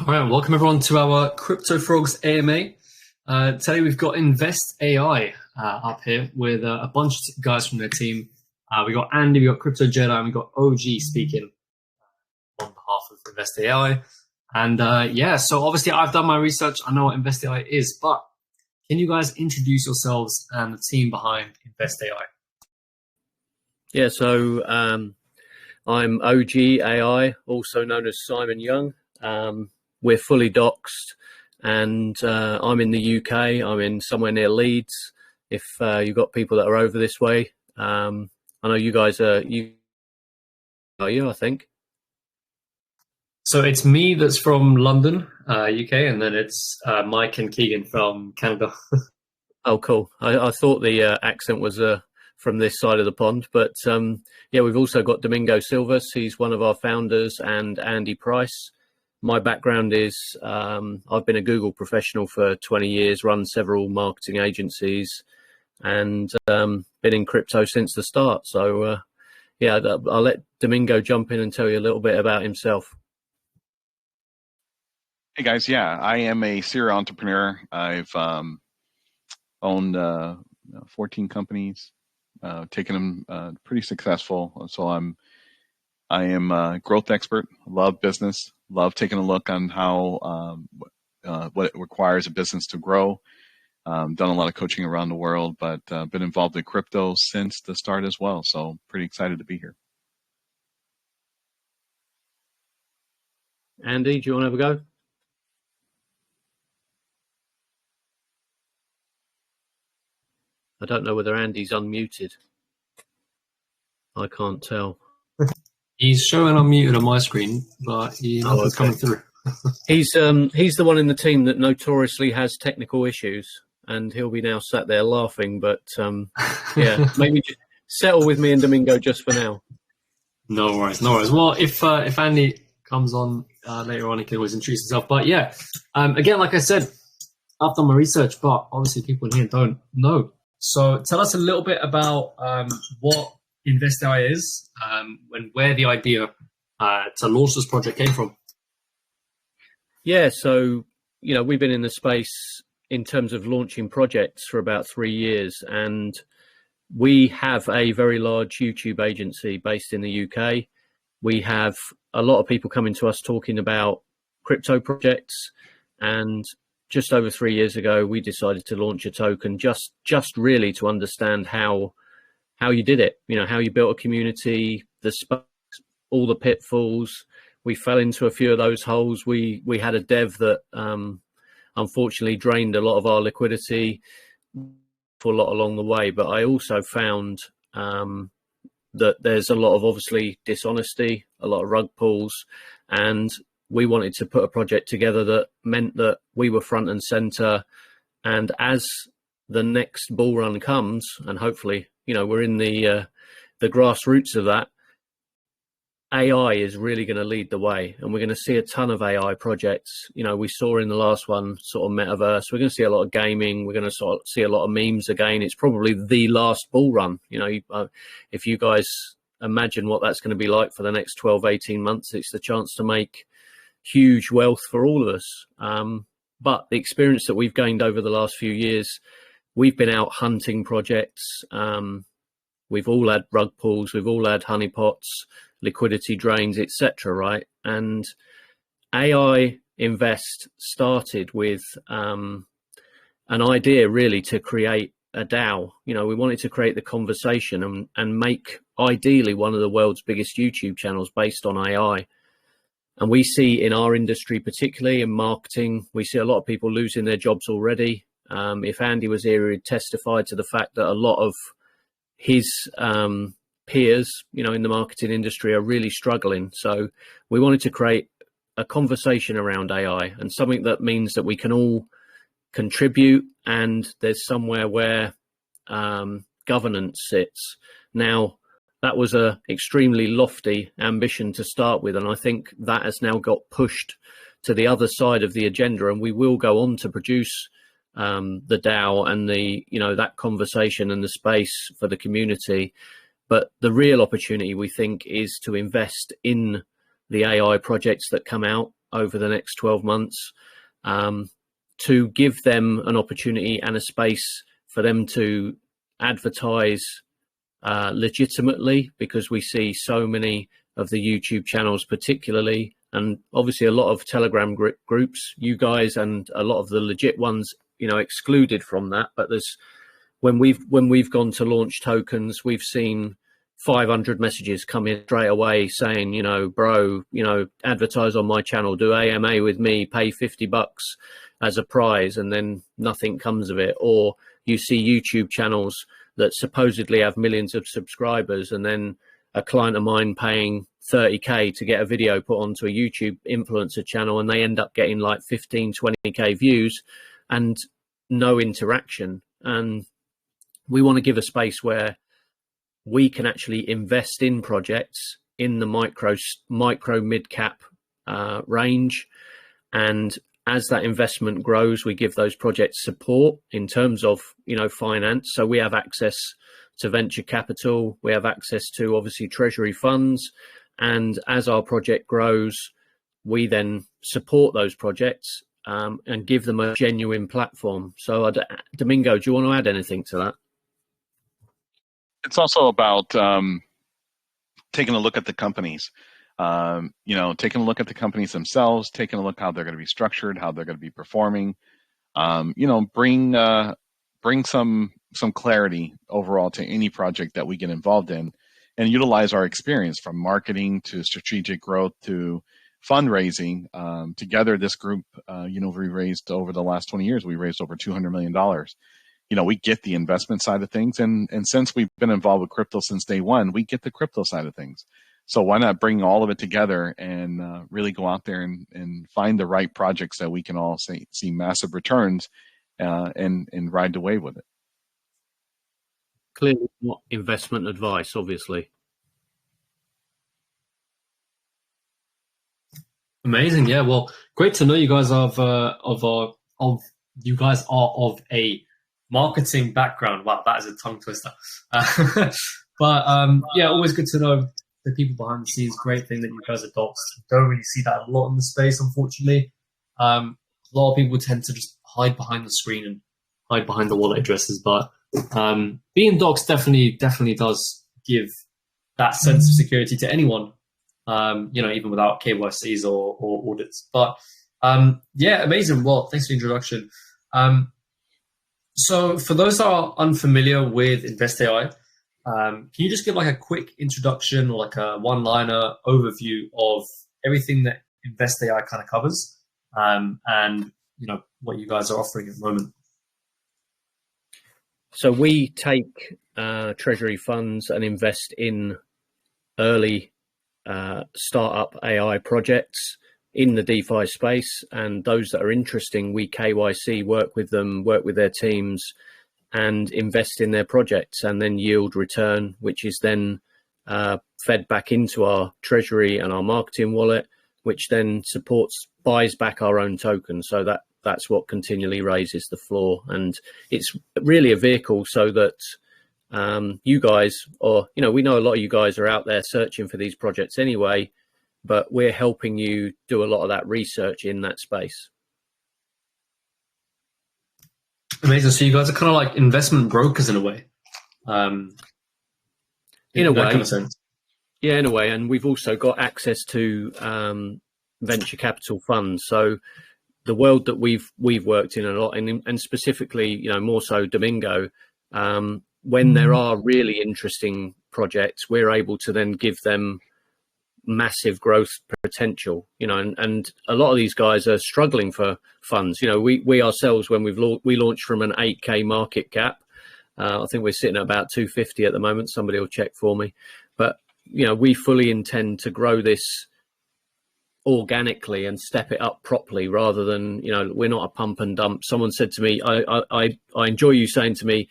All right, welcome everyone to our CryptoFrogs AMA. Today we've got InvestAi up here with a bunch of guys from their team. We got Andy, we got Crypto Jedi, and we got OG speaking on behalf of InvestAi. And yeah, so obviously I've done my research. I know what InvestAi is, but can you guys introduce yourselves and the team behind InvestAi? Yeah, so I'm OG AI, also known as Simon Young. We're fully doxed, and I'm in the UK. I'm in somewhere near Leeds. If you've got people that are over this way, I know you guys are. I think. So it's me that's from London, UK, and then it's Mike and Keegan from Canada. Oh, cool. I thought the accent was from this side of the pond, but yeah, we've also got Domingo Silvas. He's one of our founders, and Andy Price. My background is I've been a Google professional for 20 years, run several marketing agencies, and been in crypto since the start. So yeah, I'll let Domingo jump in and tell you a little bit about himself. Hey guys, yeah, I am a serial entrepreneur. I've owned 14 companies, taken them pretty successful. So I am a growth expert. Love business. Love taking a look on how what it requires a business to grow. Done a lot of coaching around the world, but been involved in crypto since the start as well. So pretty excited to be here. Andy, do you want to have a go? I don't know whether Andy's unmuted. I can't tell. He's showing unmuted on my screen, but nothing's coming through. He's the one in the team that notoriously has technical issues, and he'll be now sat there laughing. But yeah, maybe just settle with me and Domingo just for now. No worries, no worries. Well, if Andy comes on later on, he can always introduce himself. But yeah, again, like I said, I've done my research, but obviously people in here don't know. So tell us a little bit about what InvestAi is and where the idea to launch this project came from. Yeah, so we've been in the space in terms of launching projects for about 3 years, and we have a very large YouTube agency based in the UK. We have a lot of people coming to us talking about crypto projects, and just over 3 years ago, we decided to launch a token just really to understand how you did it, how you built a community, the space, all the pitfalls. We fell into a few of those holes. We had a dev that unfortunately drained a lot of our liquidity for a lot along the way. But I also found that there's a lot of obviously dishonesty, a lot of rug pulls, and we wanted to put a project together that meant that we were front and center. And as the next bull run comes, and hopefully, we're in the grassroots of that, AI is really going to lead the way, and we're going to see a ton of AI projects. We saw in the last one sort of metaverse. We're going to see a lot of gaming. We're going to sort of see a lot of memes again. It's probably the last bull run. If you guys imagine what that's going to be like for the next 12, 18 months, it's the chance to make huge wealth for all of us. But the experience that we've gained over the last few years, we've been out hunting projects. We've all had rug pulls. We've all had honeypots, liquidity drains, etc. Right? And AI Invest started with an idea really to create a DAO. We wanted to create the conversation and make ideally one of the world's biggest YouTube channels based on AI. And we see in our industry, particularly in marketing, we see a lot of people losing their jobs already. If Andy was here, he'd testify to the fact that a lot of his peers, in the marketing industry are really struggling. So we wanted to create a conversation around AI, and something that means that we can all contribute, and there's somewhere where governance sits. Now, that was a extremely lofty ambition to start with, and I think that has now got pushed to the other side of the agenda, and we will go on to produce the DAO and the that conversation and the space for the community. But the real opportunity, we think, is to invest in the AI projects that come out. over the next 12 months, to give them an opportunity and a space for them to advertise legitimately, because we see so many of the YouTube channels particularly, and obviously a lot of Telegram groups, you guys, and a lot of the legit ones, excluded from that. But there's when we've gone to launch tokens, we've seen 500 messages come in straight away saying, bro, advertise on my channel, do AMA with me, pay $50 as a prize, and then nothing comes of it. Or you see YouTube channels that supposedly have millions of subscribers, and then a client of mine paying 30k to get a video put onto a YouTube influencer channel, and they end up getting like 15, 20k views and no interaction. And we want to give a space where we can actually invest in projects in the micro mid cap range, and as that investment grows, we give those projects support in terms of finance. So we have access to venture capital, we have access to obviously treasury funds, and as our project grows, we then support those projects and give them a genuine platform. So Domingo, do you want to add anything to that? It's also about taking a look at the companies, taking a look at the companies themselves, taking a look how they're going to be structured, how they're going to be performing, bring some clarity overall to any project that we get involved in, and utilize our experience from marketing to strategic growth to fundraising. Together, this group, we raised over the last 20 years, we raised over $200 million. We get the investment side of things. And since we've been involved with crypto since day one, we get the crypto side of things. So why not bring all of it together and really go out there and find the right projects that we can all see massive returns and ride the wave with it. Clearly not investment advice, obviously. Amazing. Yeah. Well, great to know you guys are of a marketing background. Wow, that is a tongue twister. But always good to know the people behind the scenes. Great thing that you guys are docs. Don't really see that a lot in the space, unfortunately. A lot of people tend to just hide behind the screen and hide behind the wallet addresses. But being docs definitely does give that sense of security to anyone. Even without KYCs or audits. But amazing. Well, thanks for the introduction. So for those that are unfamiliar with InvestAi, can you just give like a quick introduction or like a one-liner overview of everything that InvestAi kind of covers, and what you guys are offering at the moment? So we take treasury funds and invest in early startup AI projects in the DeFi space, and those that are interesting, we KYC, work with them, work with their teams, and invest in their projects, and then yield return, which is then fed back into our treasury and our marketing wallet, which then buys back our own token. So that's what continually raises the floor, and it's really a vehicle so that you guys, or we know a lot of you guys are out there searching for these projects anyway, but we're helping you do a lot of that research in that space. Amazing. So you guys are kind of like investment brokers in a way. In a way, kind of sense. Yeah, in a way. And we've also got access to venture capital funds. So the world that we've worked in a lot, and specifically, more so Domingo, when there are really interesting projects, we're able to then give them massive growth potential, and a lot of these guys are struggling for funds. We ourselves, when we launched from an 8k market cap, I think we're sitting at about 250 at the moment. Somebody will check for me, but we fully intend to grow this organically and step it up properly, rather than we're not a pump and dump. Someone said to me, I enjoy you saying to me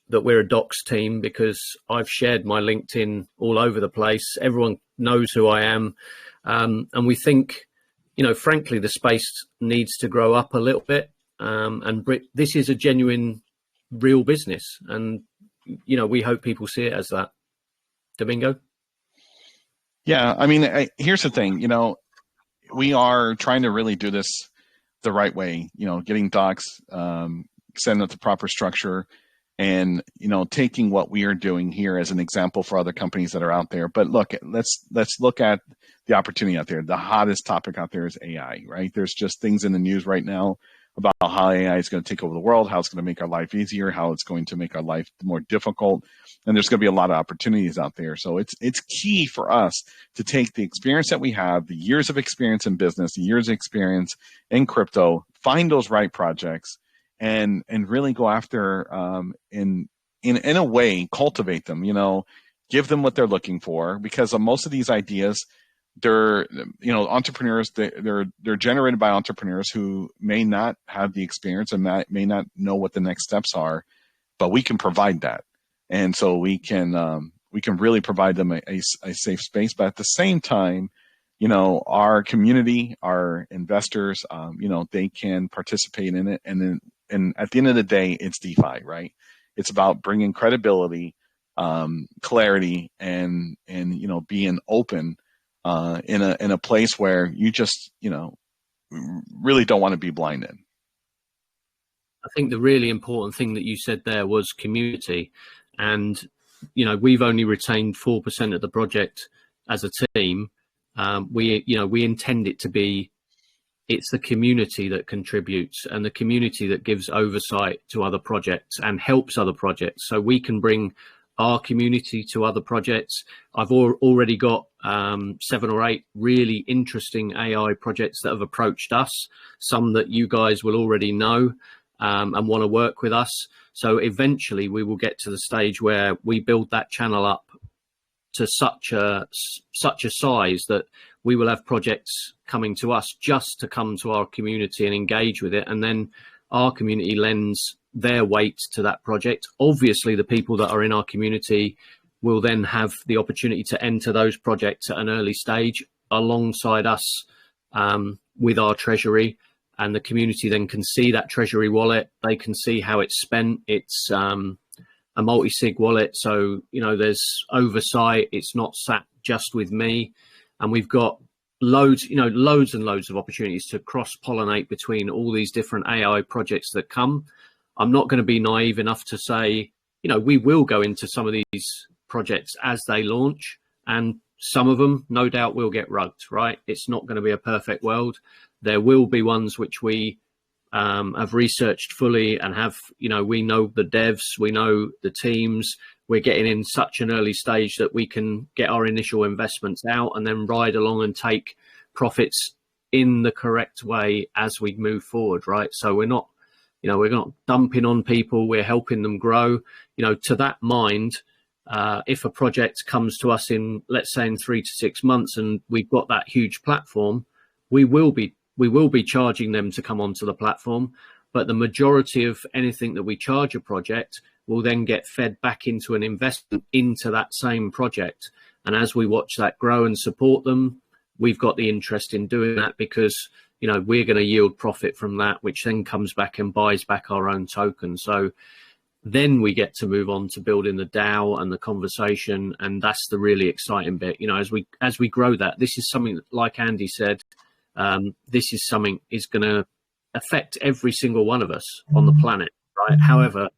that we're a docs team, because I've shared my LinkedIn all over the place. Everyone knows who I am. And we think, frankly, the space needs to grow up a little bit. And this is a genuine, real business. And, we hope people see it as that. Domingo? Yeah, I mean, here's the thing, we are trying to really do this the right way, getting docs, setting up the proper structure, and, taking what we are doing here as an example for other companies that are out there. But look, let's look at the opportunity out there. The hottest topic out there is AI, right? There's just things in the news right now about how AI is going to take over the world, how it's going to make our life easier, how it's going to make our life more difficult. And there's going to be a lot of opportunities out there. So it's key for us to take the experience that we have, the years of experience in business, the years of experience in crypto, find those right projects, and really go after, in a way, cultivate them, give them what they're looking for, because most of these ideas, they're entrepreneurs, they're generated by entrepreneurs who may not have the experience and may not know what the next steps are, but we can provide that. And so we can really provide them a safe space. But at the same time, our community, our investors, they can participate in it. And at the end of the day, it's DeFi, right? It's about bringing credibility, clarity, and being open in a place where you just really don't want to be blinded. I think the really important thing that you said there was community, and we've only retained 4% of the project as a team. We intend it to be, it's the community that contributes and the community that gives oversight to other projects and helps other projects, so we can bring our community to other projects. I've already got 7 or 8 really interesting AI projects that have approached us, some that you guys will already know and want to work with us. So eventually we will get to the stage where we build that channel up to such a size that we will have projects coming to us just to come to our community and engage with it, and then our community lends their weight to that project. Obviously, the people that are in our community will then have the opportunity to enter those projects at an early stage alongside us with our treasury, and the community then can see that treasury wallet. They can see how it's spent. It's a multi-sig wallet, so there's oversight. It's not sat just with me, and we've got loads and loads of opportunities to cross-pollinate between all these different AI projects that come. I'm not going to be naive enough to say, we will go into some of these projects as they launch, and some of them, no doubt, will get rugged, right? It's not going to be a perfect world. There will be ones which we have researched fully and have, we know the devs, we know the teams. We're getting in such an early stage that we can get our initial investments out and then ride along and take profits in the correct way as we move forward, right? So we're not dumping on people, we're helping them grow. To that mind, if a project comes to us in, let's say, in 3 to 6 months, and we've got that huge platform, we will be charging them to come onto the platform. But the majority of anything that we charge a project will then get fed back into an investment into that same project. And as we watch that grow and support them, we've got the interest in doing that because, we're going to yield profit from that, which then comes back and buys back our own token. So then we get to move on to building the DAO and the conversation. And that's the really exciting bit. As we grow that, this is something that, like Andy said, this is something is going to affect every single one of us on the planet, right? However,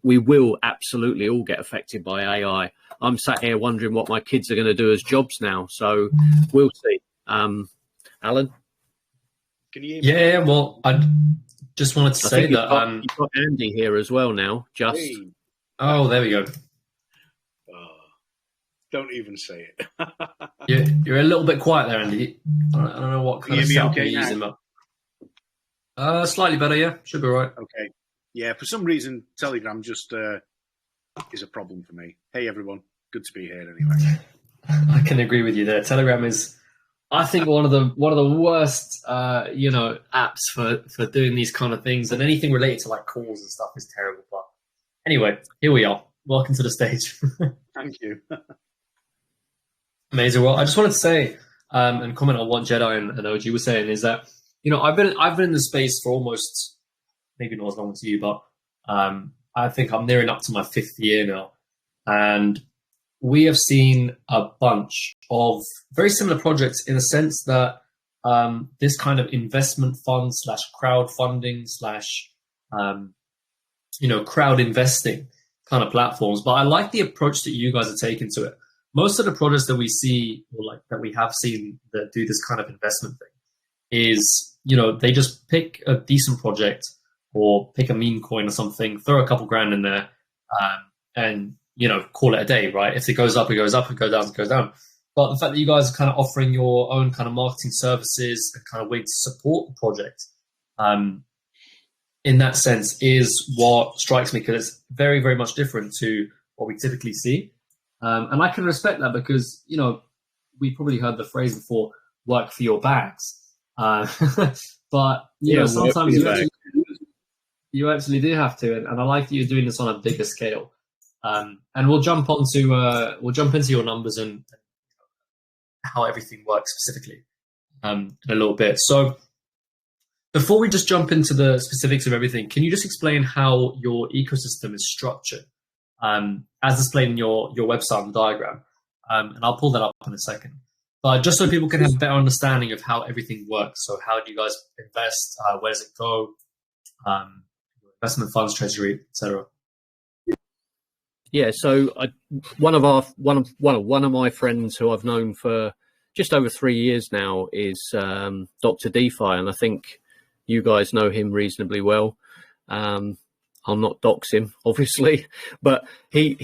we will absolutely all get affected by AI. I'm sat here wondering what my kids are going to do as jobs now. So we'll see. Alan? Can you hear me? Yeah, well, I just wanted to say that you've got Andy here as well now. Just Hey. Oh, there we go. Don't even say it. You're a little bit quiet there, Andy. I don't know what kind of setup you're using, but slightly better. Yeah, should be right. Okay. Yeah, for some reason, Telegram just is a problem for me. Hey, everyone. Good to be here anyway. I can agree with you there. Telegram is, I think, one of the worst, apps for doing these kind of things, and anything related to like calls and stuff is terrible. But anyway, here we are. Welcome to the stage. Thank you. Amazing. Well, I just wanted to say and comment on what Jedi and OG were saying is that I've been in the space for almost, maybe not as long as you, but I think I'm nearing up to my 5th year now, and we have seen a bunch of very similar projects in the sense that this kind of investment fund / crowdfunding / crowd investing kind of platforms. But I like the approach that you guys are taking to it. Most of the projects that we see, or like that we have seen that do this kind of investment thing, is they just pick a decent project or pick a meme coin or something, throw a couple grand in there, and call it a day, right? If it goes up, it goes up. If it goes down, it goes down. But the fact that you guys are kind of offering your own kind of marketing services and kind of way to support the project, in that sense, is what strikes me, because it's very, very much different to what we typically see. And I can respect that because, we probably heard the phrase before, work for your bags. But, sometimes you actually do have to. And I like that you're doing this on a bigger scale. And we'll jump into your numbers and how everything works specifically in a little bit. So before we just jump into the specifics of everything, can you just explain how your ecosystem is structured, as displayed in your website on the diagram? And I'll pull that up in a second. But just so people can have a better understanding of how everything works. So how do you guys invest? Where does it go? Investment funds, treasury, etc. Yeah, so one of my friends who I've known for just over 3 years now is Dr. DeFi, and I think you guys know him reasonably well. I'll not dox him, obviously, but he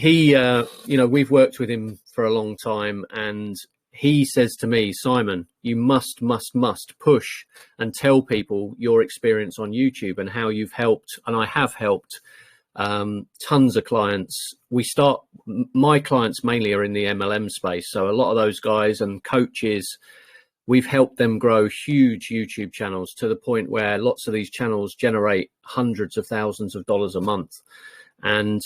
we've worked with him for a long time, and he says to me, Simon, you must push and tell people your experience on YouTube and how you've helped, and I have helped tons of clients. My clients mainly are in the MLM space, so a lot of those guys and coaches, we've helped them grow huge YouTube channels to the point where lots of these channels generate hundreds of thousands of dollars a month. And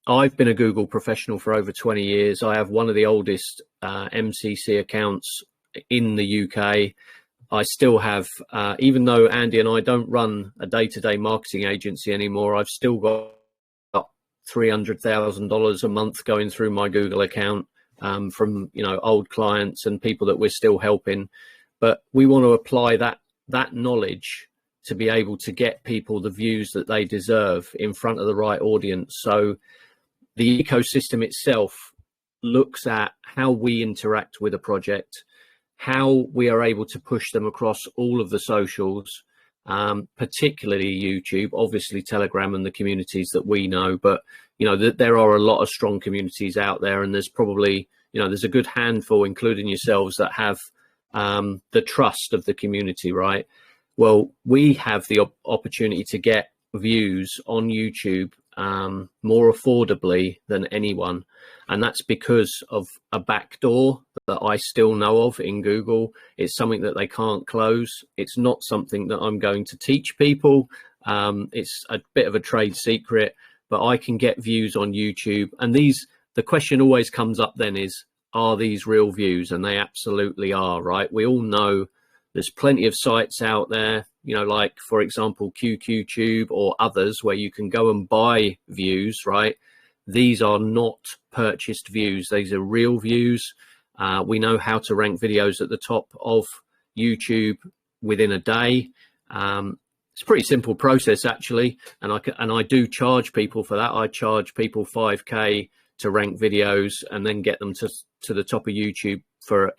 I've been a Google professional for over 20 years. I have one of the oldest MCC accounts in the UK. I still have, even though Andy and I don't run a day-to-day marketing agency anymore, I've still got $300,000 a month going through my Google account from old clients and people that we're still helping. But we want to apply that knowledge to be able to get people the views that they deserve in front of the right audience. So the ecosystem itself looks at how we interact with a project, how we are able to push them across all of the socials, particularly YouTube, obviously Telegram and the communities that we know, but there are a lot of strong communities out there, and there's probably there's a good handful, including yourselves, that have the trust of the community, right? Well, we have the opportunity to get views on YouTube more affordably than anyone, and that's because of a backdoor that I still know of in Google. It's something that they can't close. It's not something that I'm going to teach people. It's a bit of a trade secret, but I can get views on YouTube, and the question always comes up then is, are these real views? And they absolutely are, right? We all know there's plenty of sites out there, like, for example, QQTube or others, where you can go and buy views, right? These are not purchased views. These are real views. We know how to rank videos at the top of YouTube within a day. It's a pretty simple process, actually. And I do charge people for that. I charge people $5K to rank videos and then get them to the top of YouTube for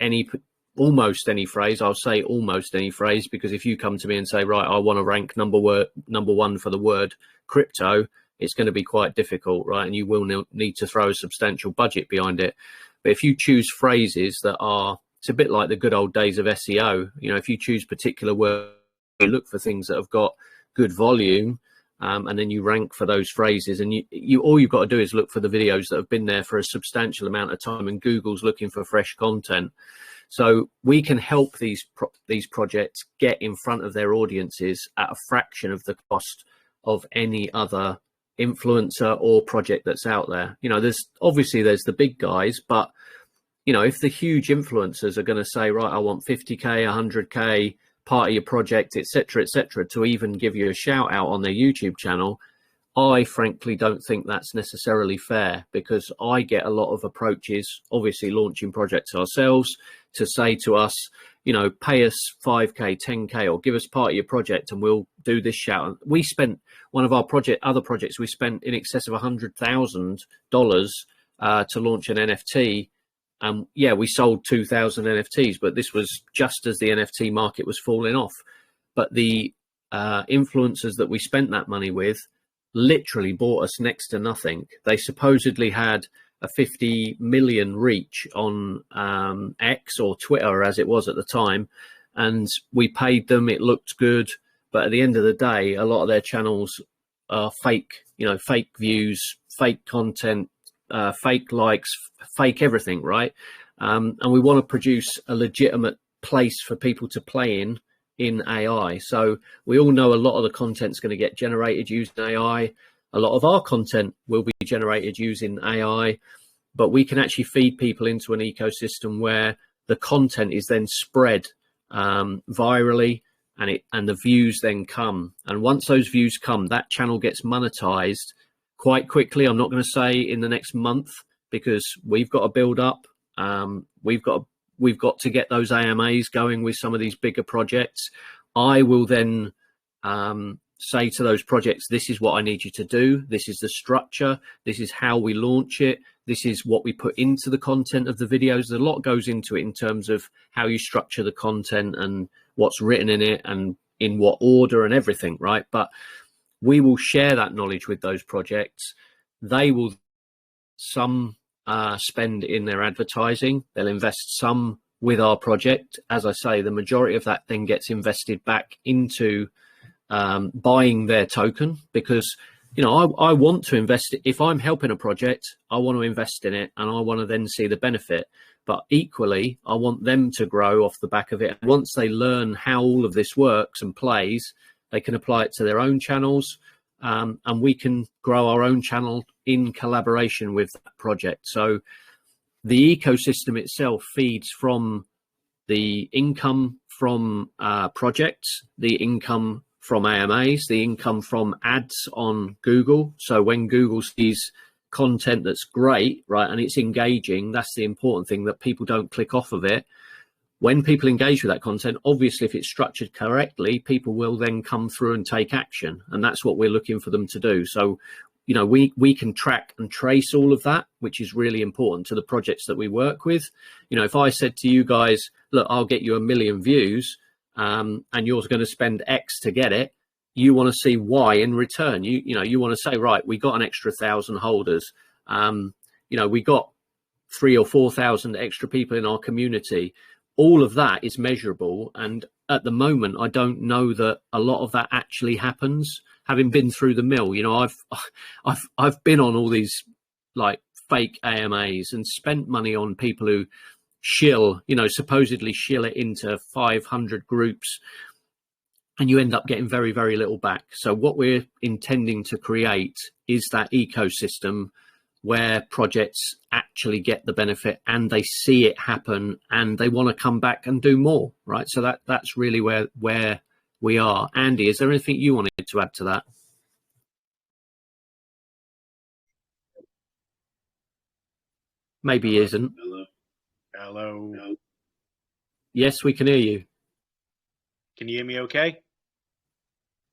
almost any phrase. I'll say almost any phrase, because if you come to me and say, right, I want to rank number one for the word crypto, it's going to be quite difficult, right? And you will need to throw a substantial budget behind it. But if you choose phrases that it's a bit like the good old days of SEO. If you choose particular words, you look for things that have got good volume, and then you rank for those phrases, and you all you've got to do is look for the videos that have been there for a substantial amount of time, and Google's looking for fresh content. So we can help these projects get in front of their audiences at a fraction of the cost of any other influencer or project that's out there. There's the big guys, but if the huge influencers are going to say, right, I want 50K, 100K, part of your project, etc., to even give you a shout out on their YouTube channel, I frankly don't think that's necessarily fair, because I get a lot of approaches, obviously launching projects ourselves, to say to us, you know, pay us 5K, 10K, or give us part of your project and we'll do this shout. We spent one of our other projects, we spent in excess of $100,000 to launch an NFT. Yeah, we sold 2,000 NFTs, but this was just as the NFT market was falling off. But the influencers that we spent that money with literally bought us next to nothing. They supposedly had a 50 million reach on X, or Twitter as it was at the time, and we paid them. It looked good, but at the end of the day, a lot of their channels are fake, you know, fake views, fake content, fake likes, fake everything, right? And we want to produce a legitimate place for people to play in AI. So we all know a lot of the content's going to get generated using AI. A lot of our content will be generated using AI, but we can actually feed people into an ecosystem where the content is then spread virally, and the views then come. And once those views come, that channel gets monetized quite quickly. I'm not going to say in the next month, because we've got to build up. We've got to get those AMAs going with some of these bigger projects. I will then say to those projects, this is what I need you to do. This is the structure. This is how we launch it. This is what we put into the content of the videos. A lot goes into it in terms of how you structure the content and what's written in it and in what order and everything, right? But we will share that knowledge with those projects. They will spend in their advertising. They'll invest some with our project. As I say, the majority of that then gets invested back into buying their token, because, you know, I want to invest. If I'm helping a project, I want to invest in it and I want to then see the benefit. But equally, I want them to grow off the back of it. Once they learn how all of this works and plays, they can apply it to their own channels, and we can grow our own channel in collaboration with that project. So the ecosystem itself feeds from the income from projects, the income from AMAs, the income from ads on Google. So when Google sees content that's great, right, and it's engaging, that's the important thing, that people don't click off of it. When people engage with that content, obviously, if it's structured correctly, people will then come through and take action. And that's what we're looking for them to do. So, you know, we can track and trace all of that, which is really important to the projects that we work with. You know, if I said to you guys, look, I'll get you 1 million views, and you're going to spend X to get it, you want to see Y in return. You know, you want to say, right, we got an extra 1,000 holders. You know, we got 3,000 or 4,000 extra people in our community. All of that is measurable. And at the moment, I don't know that a lot of that actually happens. Having been through the mill, you know, I've been on all these like fake AMAs and spent money on people who supposedly shill it into 500 groups, and you end up getting very, very little back. So what we're intending to create is that ecosystem where projects actually get the benefit and they see it happen and they want to come back and do more, right? So that's really where we are. Andy, is there anything you wanted to add to that? Maybe he isn't. Hello. Yes, we can hear you. Can you hear me okay?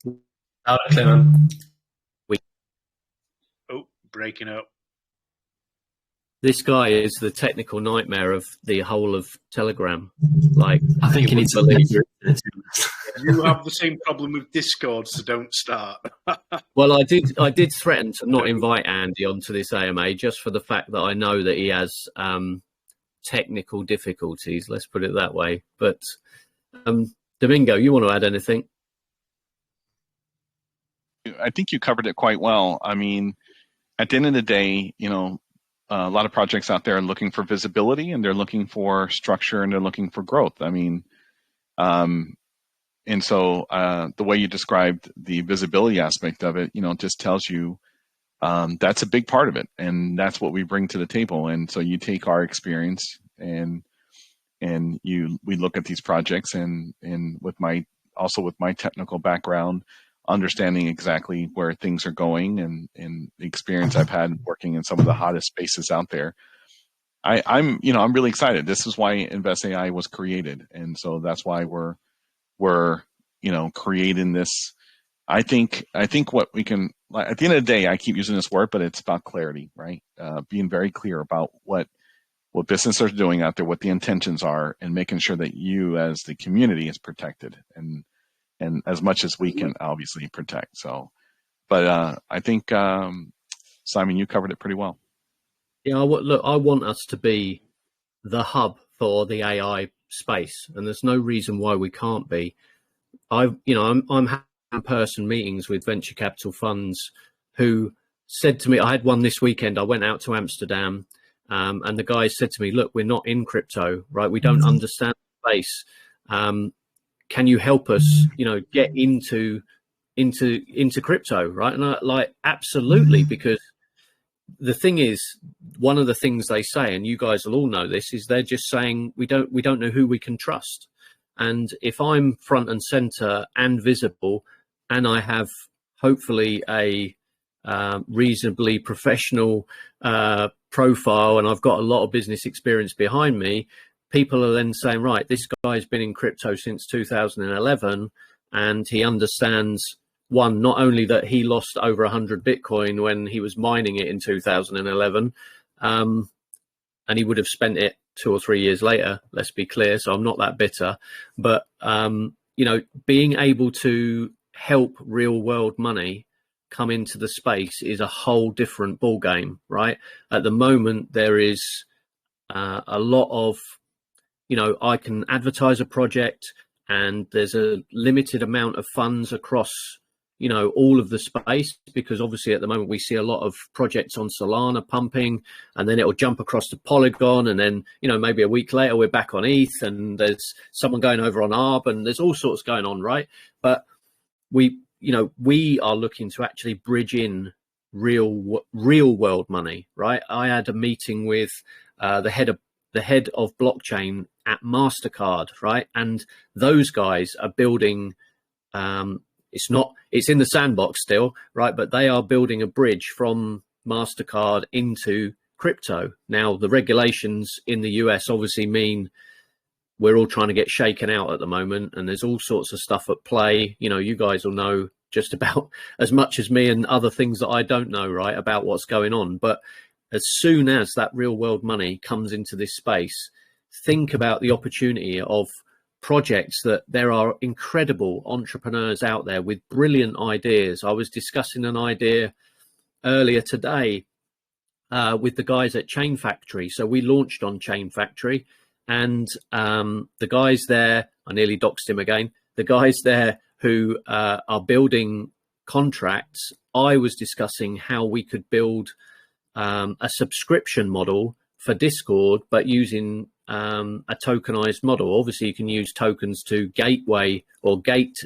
Loud and clear, man. Oh, breaking up. This guy is the technical nightmare of the whole of Telegram. Like, I think you need to believe You have the same problem with Discord, so don't start. Well, I did threaten to not invite Andy onto this AMA just for the fact that I know that he has technical difficulties. Let's put it that way. But Domingo, you want to add anything? I think you covered it quite well. I mean, at the end of the day, you know, a lot of projects out there are looking for visibility and they're looking for structure and they're looking for growth. I mean, and so the way you described the visibility aspect of it, you know, just tells you that's a big part of it, and that's what we bring to the table. And so you take our experience and we look at these projects and with my technical background, understanding exactly where things are going and the experience I've had working in some of the hottest spaces out there, I'm really excited. This is why InvestAi was created, and so that's why we're creating this. I think what we can, at the end of the day, I keep using this word, but it's about clarity, right? Being very clear about what businesses are doing out there, what the intentions are, and making sure that you as the community is protected and as much as we can obviously protect. So, but I think Simon, you covered it pretty well. Yeah, look, I want us to be the hub for the AI space, and there's no reason why we can't be. I'm having in-person meetings with venture capital funds who said to me, I had one this weekend. I went out to Amsterdam, and the guy said to me, "Look, we're not in crypto, right? We don't understand the space. Can you help us, get into crypto, right?" And I like, absolutely, because the thing is, one of the things they say, and you guys will all know this, is they're just saying we don't know who we can trust. And if I'm front and center and visible, and I have hopefully a reasonably professional profile, and I've got a lot of business experience behind me, people are then saying, right, this guy's been in crypto since 2011, and he understands, one, not only that he lost over 100 Bitcoin when he was mining it in 2011, and he would have spent it 2 or 3 years later, let's be clear, so I'm not that bitter, but being able to help real world money come into the space is a whole different ball game, right? At the moment, there is a lot of, I can advertise a project, and there's a limited amount of funds across all of the space, because obviously at the moment we see a lot of projects on Solana pumping, and then it'll jump across to Polygon, and then maybe a week later we're back on ETH, and there's someone going over on ARB, and there's all sorts going on, right? But we are looking to actually bridge in real world money, right? I had a meeting with the head of blockchain at MasterCard, right? And those guys are building it's in the sandbox still, right? But they are building a bridge from MasterCard into crypto. Now, the regulations in the US obviously mean we're all trying to get shaken out at the moment, and there's all sorts of stuff at play. You guys will know just about as much as me, and other things that I don't know, right, about what's going on. But as soon as that real world money comes into this space, think about the opportunity of projects that there are incredible entrepreneurs out there with brilliant ideas. I was discussing an idea earlier today with the guys at Chain Factory. So we launched on Chain Factory, and the guys there, I nearly doxed him again, the guys there who are building contracts, I was discussing how we could build a subscription model for Discord, but using a tokenized model. Obviously, you can use tokens to gateway or gate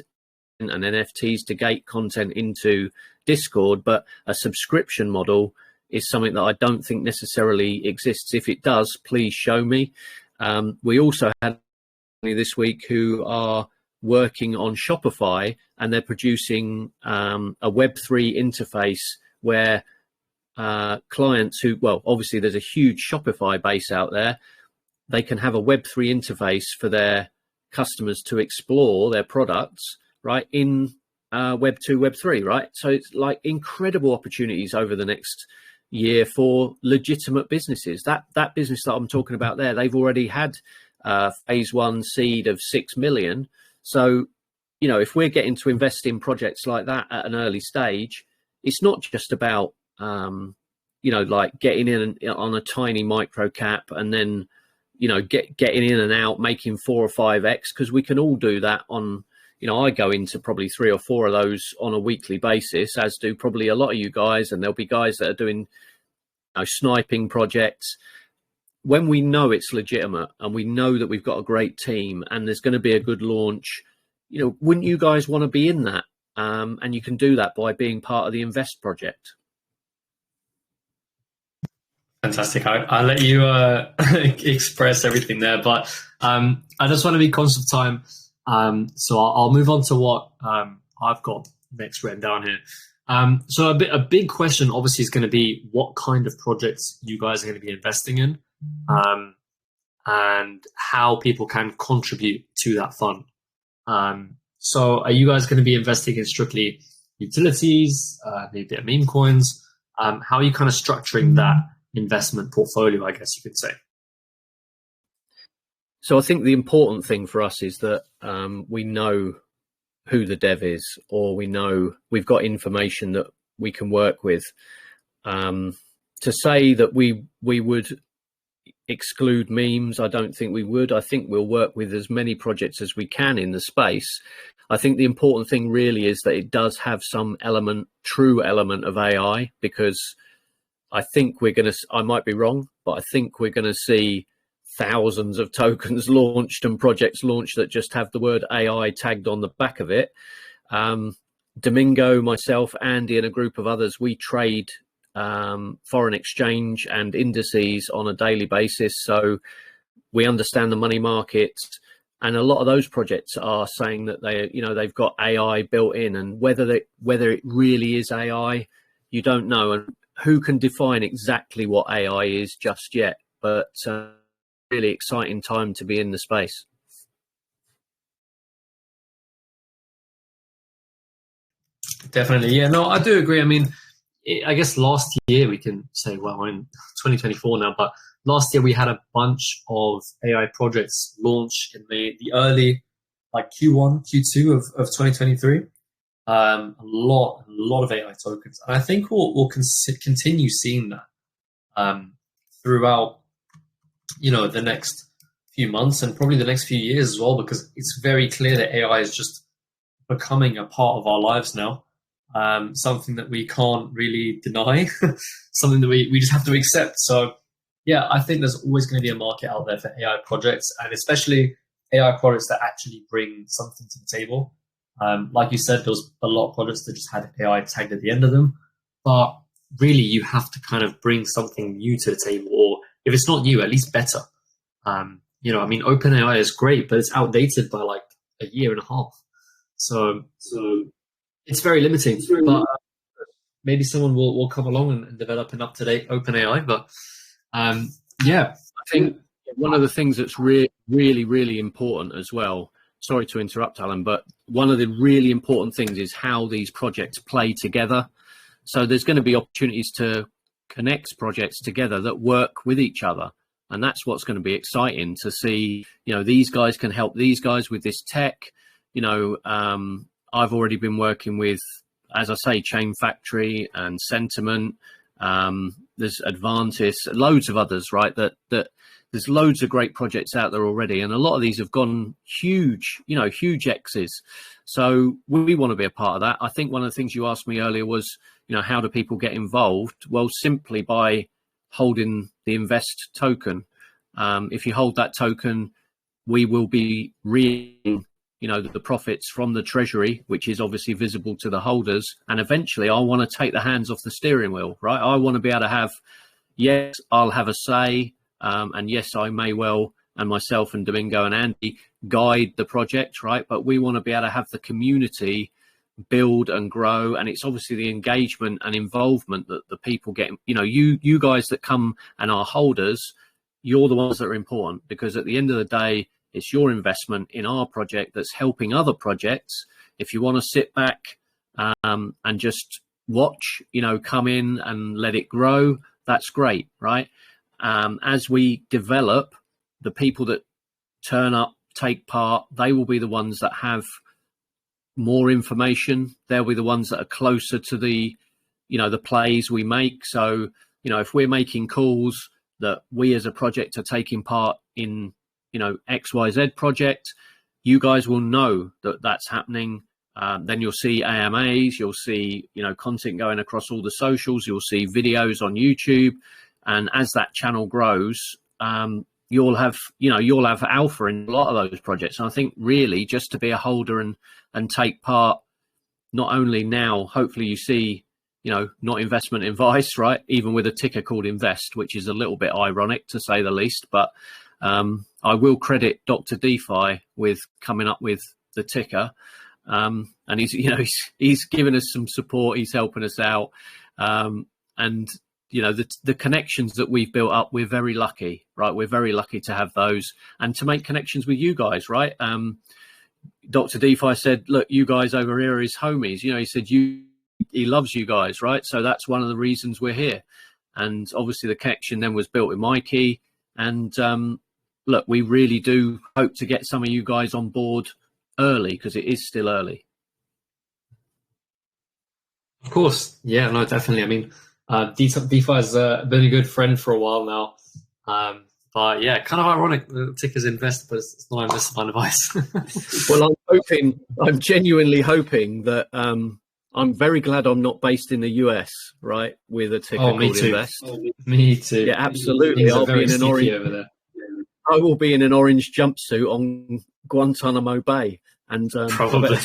and NFTs to gate content into Discord, but a subscription model is something that I don't think necessarily exists. If it does, please show me. We also had this week who are working on Shopify, and they're producing a Web3 interface where clients who, well, obviously there's a huge Shopify base out there, they can have a Web3 interface for their customers to explore their products, right, in Web2, Web3, right? So it's like incredible opportunities over the next year for legitimate businesses. That business that I'm talking about there, they've already had phase one seed of 6 million. So, if we're getting to invest in projects like that at an early stage, it's not just about, like getting in on a tiny micro cap and then, getting in and out, making 4 or 5x, because we can all do that on, I go into probably 3 or 4 of those on a weekly basis, as do probably a lot of you guys. And there'll be guys that are doing sniping projects. When we know it's legitimate and we know that we've got a great team and there's going to be a good launch, wouldn't you guys want to be in that? And you can do that by being part of the Invest project. Fantastic. I'll let you express everything there, but I just want to be conscious of time. So I'll move on to what I've got next written down here. So a big question obviously is going to be what kind of projects you guys are going to be investing in. and how people can contribute to that fund. So are you guys going to be investing in strictly utilities, maybe meme coins? How are you kind of structuring that investment portfolio, I guess you could say? So I think the important thing for us is that we know who the dev is, or we know we've got information that we can work with. To say that we would exclude memes, I don't think we would. I think we'll work with as many projects as we can in the space. I think the important thing really is that it does have some true element of AI, because I think I might be wrong, but I think we're going to see thousands of tokens launched and projects launched that just have the word AI tagged on the back of it. Domingo, myself, Andy, and a group of others, we trade foreign exchange and indices on a daily basis, so we understand the money markets, and a lot of those projects are saying that they've got AI built in, and whether it really is AI, you don't know, and who can define exactly what AI is just yet. But really exciting time to be in the space. Definitely, yeah. No, I do agree. I mean, I guess last year we can say, well, we're in 2024 now, but last year we had a bunch of AI projects launch in the early, like Q1, Q2 of 2023. A lot of AI tokens, and I think we'll continue seeing that throughout, the next few months and probably the next few years as well, because it's very clear that AI is just becoming a part of our lives now. Something that we can't really deny, something that we just have to accept. So yeah, I think there's always going to be a market out there for AI projects, and especially AI projects that actually bring something to the table. Like you said, there was a lot of projects that just had AI tagged at the end of them, but really you have to kind of bring something new to the table, or if it's not new, at least better. I mean, OpenAI is great, but it's outdated by like a year and a half. So it's very limiting, but maybe someone will come along and develop an up-to-date OpenAI. But yeah, I think one of the things that's really important as well, sorry to interrupt, Alan, but one of the really important things is how these projects play together. So there's going to be opportunities to connect projects together that work with each other. And that's what's going to be exciting to see. These guys can help these guys with this tech. I've already been working with, as I say, Chain Factory and Sentiment. There's Advantis, loads of others, right? That there's loads of great projects out there already, and a lot of these have gone huge X's. So we want to be a part of that. I think one of the things you asked me earlier was, how do people get involved? Well, simply by holding the Invest token. If you hold that token, we will be reading the profits from the treasury, which is obviously visible to the holders. And eventually I want to take the hands off the steering wheel, right? I want to be able to have, yes, I'll have a say. And yes, I may well, and myself and Domingo and Andy, guide the project, right? But we want to be able to have the community build and grow. And it's obviously the engagement and involvement that the people get, you guys that come and are holders, you're the ones that are important, because at the end of the day, it's your investment in our project that's helping other projects. If you want to sit back and just watch, come in and let it grow, that's great, right? As we develop, the people that turn up, take part, they will be the ones that have more information. They'll be the ones that are closer to the plays we make. So, if we're making calls that we as a project are taking part in, XYZ project, you guys will know that that's happening. Then you'll see AMAs, you'll see, content going across all the socials, you'll see videos on YouTube. And as that channel grows, you'll have alpha in a lot of those projects. And I think really just to be a holder and take part, not only now, hopefully you see, not investment advice, right? Even with a ticker called Invest, which is a little bit ironic to say the least, but I will credit Dr. DeFi with coming up with the ticker. And he's given us some support. He's helping us out. And you know, the connections that we've built up, we're very lucky, right? We're very lucky to have those and to make connections with you guys, right? Dr. DeFi said, look, you guys over here are his homies. You know, he said he loves you guys, right? So that's one of the reasons we're here. And obviously the connection then was built with Mikey. And look, we really do hope to get some of you guys on board early, because it is still early. Of course. Yeah, no, definitely. I mean, DeFi has been a good friend for a while now. But yeah, kind of ironic the ticker's invest, but it's not investment advice. Well, I'm genuinely hoping that I'm very glad I'm not based in the US, right, with a ticker called Invest. Me too. Yeah, absolutely. I'll be in an orange over there. I will be in an orange jumpsuit on Guantanamo Bay, and Probably.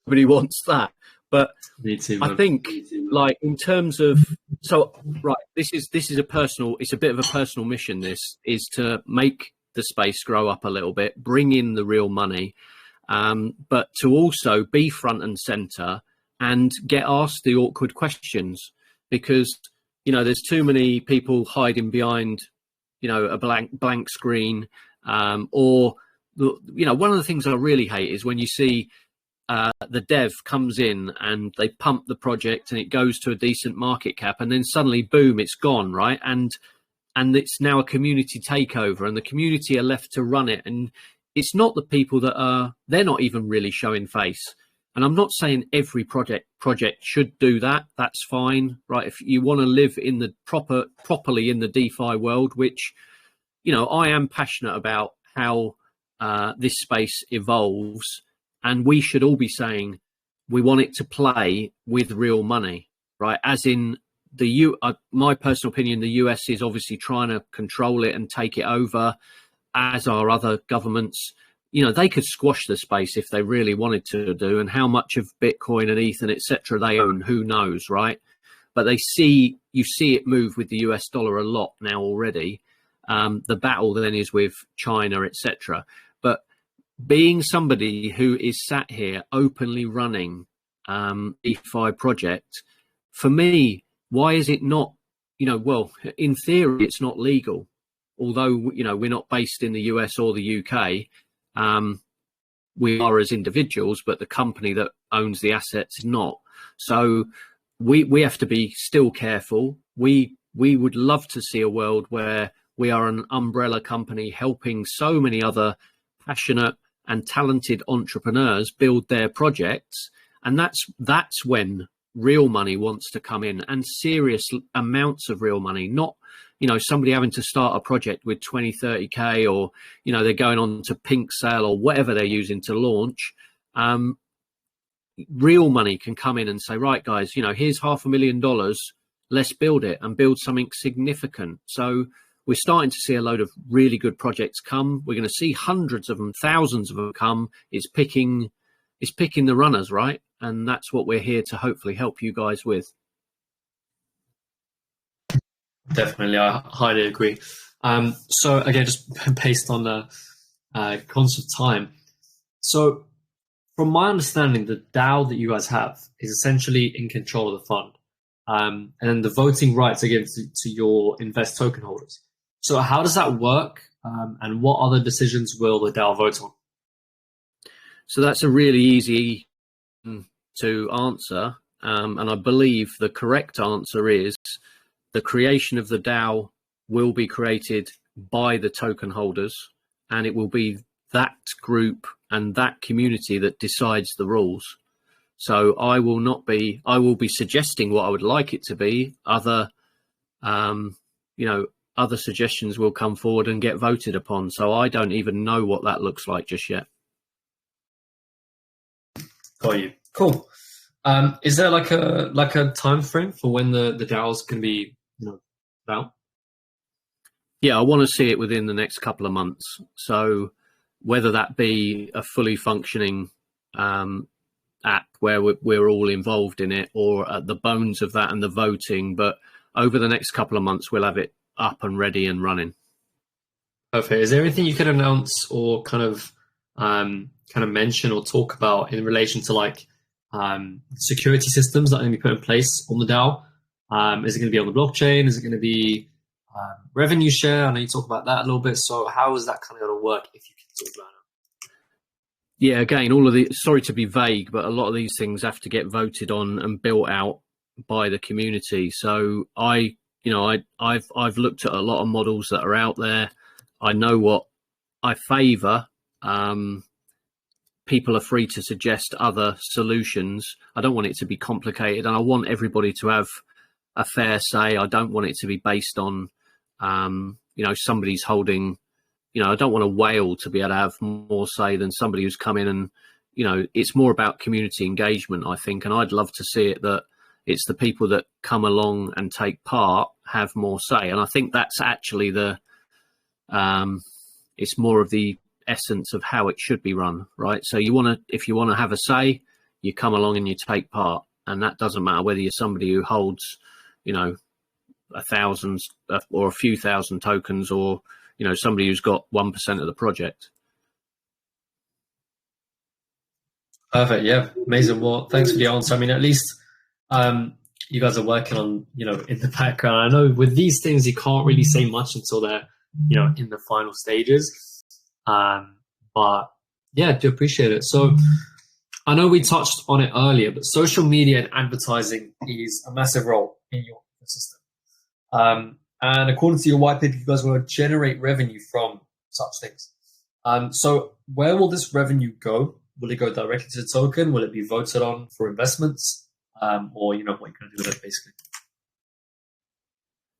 Nobody wants that. But Me too, I think, like, in terms of, so right, this is a personal. It's a bit of a personal mission. This is to make the space grow up a little bit, bring in the real money, but to also be front and center and get asked the awkward questions, because, you know, there's too many people hiding behind, you know, a blank screen, or, you know, one of the things I really hate is when you see the dev comes in and they pump the project and it goes to a decent market cap, and then suddenly, boom, it's gone, right? And it's now a community takeover, and the community are left to run it. And it's not the people that they're not even really showing face. And I'm not saying every project should do that. That's fine, right? If you want to live in the properly in the DeFi world, which, you know, I am passionate about how this space evolves, and we should all be saying we want it to play with real money, right? As in my personal opinion, the US is obviously trying to control it and take it over, as are other governments. You know, they could squash the space if they really wanted to do, and how much of Bitcoin and Ether, etc. they own, who knows, right? But you see it move with the US dollar a lot now already. The battle then is with China, etc. But being somebody who is sat here openly running DeFi project, for me, why is it not, you know, well, in theory, it's not legal. Although, you know, we're not based in the US or the UK, we are as individuals, but the company that owns the assets is not. So we have to be still careful. We would love to see a world where we are an umbrella company helping so many other passionate and talented entrepreneurs build their projects. And that's when real money wants to come in, and serious amounts of real money, not, you know, somebody having to start a project with 20, 30K, or, you know, they're going on to Pink Sale or whatever they're using to launch. Real money can come in and say, right, guys, you know, here's $500,000. Let's build it and build something significant. So we're starting to see a load of really good projects come. We're going to see hundreds of them, thousands of them come. It's picking the runners, right? And that's what we're here to hopefully help you guys with. Definitely, I highly agree. So again, just based on the concept of time. So from my understanding, the DAO that you guys have is essentially in control of the fund. And then the voting rights are given to your invest token holders. So how does that work? And what other decisions will the DAO vote on? So that's a really easy to answer. And I believe the correct answer is the creation of the DAO will be created by the token holders, and it will be that group and that community that decides the rules. So I will be suggesting what I would like it to be. Other suggestions will come forward and get voted upon. So I don't even know what that looks like just yet. Got you. Cool. Is there like a time frame for when the DAOs can be, you know, out? Yeah, I want to see it within the next couple of months. So whether that be a fully functioning app where we're all involved in it, or at the bones of that and the voting, but over the next couple of months we'll have it up and ready and running. Perfect. Is there anything you could announce or kind of mention or talk about in relation to like security systems that are going to be put in place on the DAO? Is it going to be on the blockchain? Is it going to be revenue share? I know you talk about that a little bit. So how is that kind of going to work, if you can talk about it? Yeah, again, all of the, sorry to be vague, but a lot of these things have to get voted on and built out by the community. So I've looked at a lot of models that are out there. I know what I favor. People are free to suggest other solutions. I don't want it to be complicated, and I want everybody to have a fair say. I don't want it to be based on, somebody's holding, I don't want a whale to be able to have more say than somebody who's come in and, it's more about community engagement, I think. And I'd love to see it that it's the people that come along and take part have more say. And I think that's actually it's more of the essence of how it should be run, right? So if you want to have a say, you come along and you take part. And that doesn't matter whether you're somebody who holds, 1,000 or a few thousand tokens, or somebody who's got 1% of the project. Perfect. Yeah, amazing. Well, thanks for the answer. I mean, at least you guys are working on, in the background. I know with these things, you can't really say much until they're, in the final stages. But yeah, I do appreciate it. So I know we touched on it earlier, but social media and advertising is a massive role in your ecosystem. And according to your white paper, you guys want to generate revenue from such things. So where will this revenue go? Will it go directly to the token? Will it be voted on for investments? Or what you're going to do with it, basically?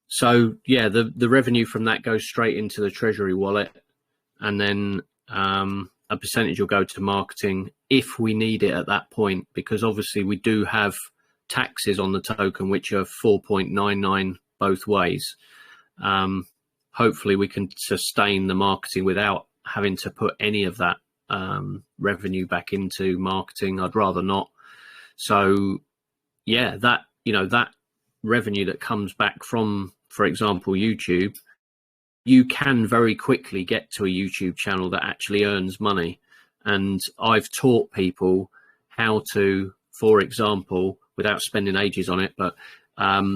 So yeah, the revenue from that goes straight into the treasury wallet, and then a percentage will go to marketing if we need it at that point, because obviously we do have taxes on the token, which are 4.99 both ways. Hopefully we can sustain the marketing without having to put any of that revenue back into marketing. I'd rather not. So yeah, that revenue that comes back from, for example, YouTube, you can very quickly get to a YouTube channel that actually earns money. And I've taught people how to, for example, without spending ages on it, but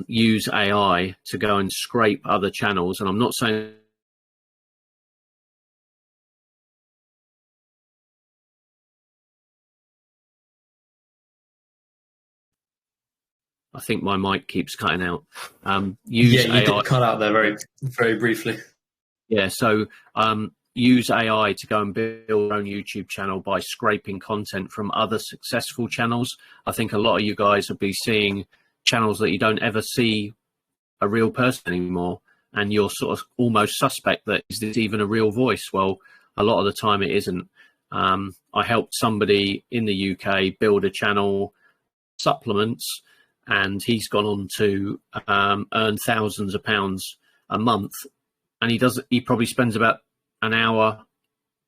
use AI to go and scrape other channels. And I'm not saying I think my mic keeps cutting out. Use you AI. did cut out there very, very briefly. Yeah, so use AI to go and build your own YouTube channel by scraping content from other successful channels. I think a lot of you guys will be seeing channels that you don't ever see a real person anymore, and you're sort of almost suspect that, is this even a real voice? Well, a lot of the time it isn't. I helped somebody in the UK build a channel, supplements, and he's gone on to earn thousands of pounds a month. And he probably spends about an hour,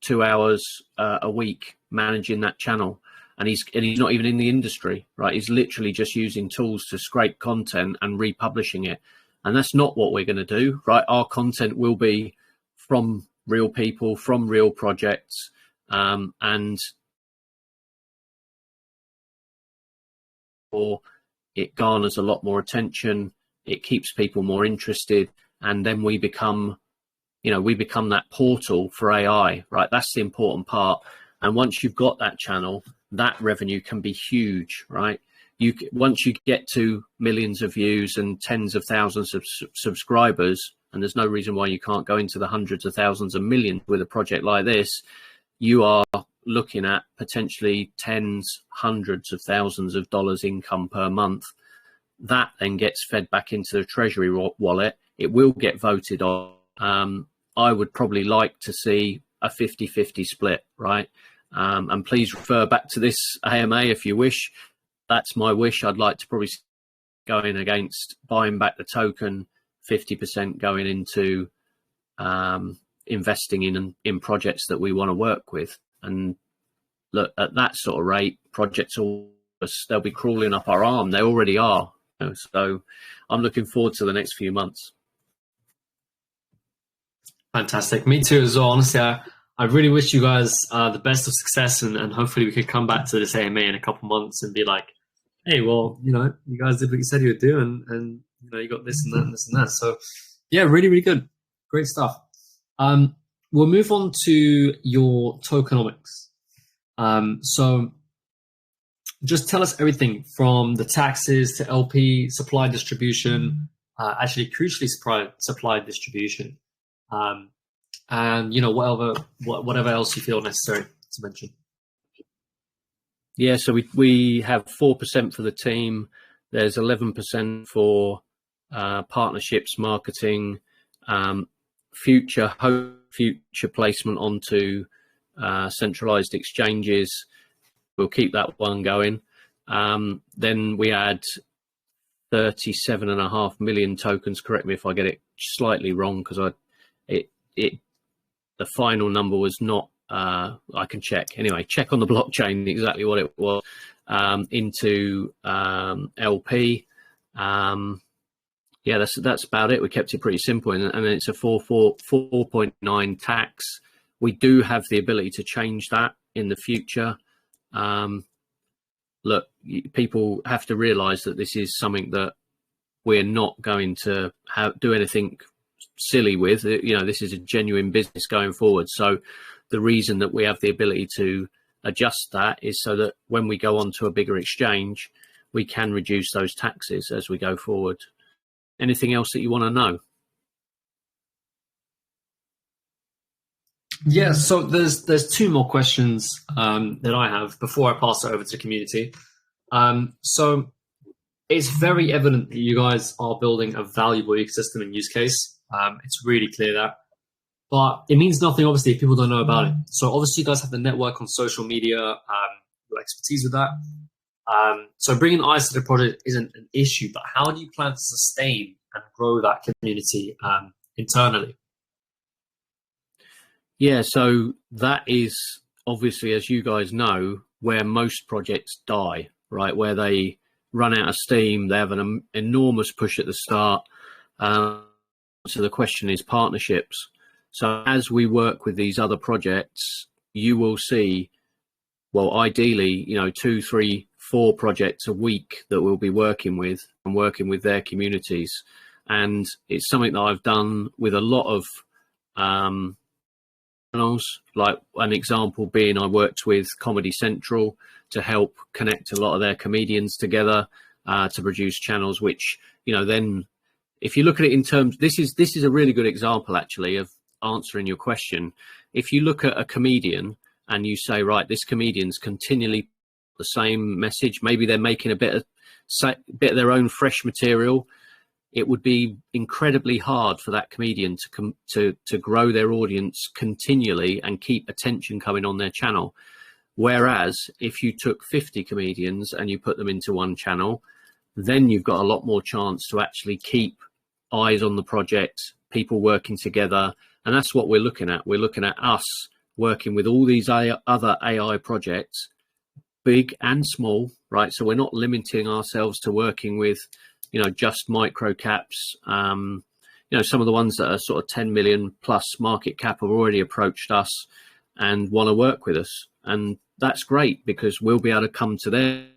2 hours a week managing that channel. And he's not even in the industry, right? He's literally just using tools to scrape content and republishing it. And that's not what we're going to do, right? Our content will be from real people, from real projects, and or it garners a lot more attention. It keeps people more interested, and then we become that portal for AI, right? That's the important part. And once you've got that channel, that revenue can be huge, right? Once you get to millions of views and tens of thousands of subscribers, and there's no reason why you can't go into the hundreds of thousands and millions with a project like this, you are looking at potentially tens, hundreds of thousands of dollars income per month. That then gets fed back into the treasury wallet. It will get voted on. I would probably like to see a 50-50 split, right? And please refer back to this AMA if you wish. That's my wish. I'd like to probably go in against buying back the token, 50% going into investing in projects that we want to work with. And look, at that sort of rate, projects they'll be crawling up our arm. They already are. So I'm looking forward to the next few months. Fantastic. Me too as well. Honestly, I really wish you guys the best of success, and hopefully we could come back to this AMA in a couple months and be like, hey, well, you guys did what you said you would do, and you got this and that and this and that. So yeah, really, really good. Great stuff. We'll move on to your tokenomics. So just tell us everything from the taxes to LP, supply distribution, actually crucially supply distribution, and whatever else you feel necessary to mention. Yeah, so we have 4% for the team. There's 11% for partnerships, marketing, future placement onto centralized exchanges. We'll keep that one going. Then we add 37.5 million tokens. Correct me if I get it slightly wrong, because the final number was not. I can check anyway. Check on the blockchain exactly what it was into LP. Yeah, that's about it. We kept it pretty simple, and it's a 4.9 tax. We do have the ability to change that in the future. Look, people have to realize that this is something that we're not going to do anything silly with. This is a genuine business going forward. So the reason that we have the ability to adjust that is so that when we go on to a bigger exchange, we can reduce those taxes as we go forward. Anything else that you want to know? Yeah, so there's two more questions that I have before I pass it over to the community. So it's very evident that you guys are building a valuable ecosystem and use case. It's really clear that, but it means nothing obviously if people don't know about it. So obviously you guys have the network on social media, your expertise with that. So bringing eyes to the project isn't an issue, but how do you plan to sustain and grow that community internally? Yeah, so that is obviously, as you guys know, where most projects die, right? Where they run out of steam, they have an enormous push at the start. So the question is partnerships. So as we work with these other projects, you will see, well, ideally, 2, 3, 4 projects a week that we'll be working with and working with their communities. And it's something that I've done with a lot of channels, like an example being I worked with Comedy Central to help connect a lot of their comedians together to produce channels, which, then if you look at it in terms, this is a really good example actually of answering your question. If you look at a comedian and you say, right, this comedian's continually the same message, maybe they're making a bit of their own fresh material, it would be incredibly hard for that comedian to grow their audience continually and keep attention coming on their channel. Whereas if you took 50 comedians and you put them into one channel, then you've got a lot more chance to actually keep eyes on the project, people working together. And that's what we're looking at. We're looking at us working with all these other AI projects, big and small, right? So we're not limiting ourselves to working with, just micro caps. Some of the ones that are sort of 10 million plus market cap have already approached us and want to work with us. And that's great because we'll be able to come to them.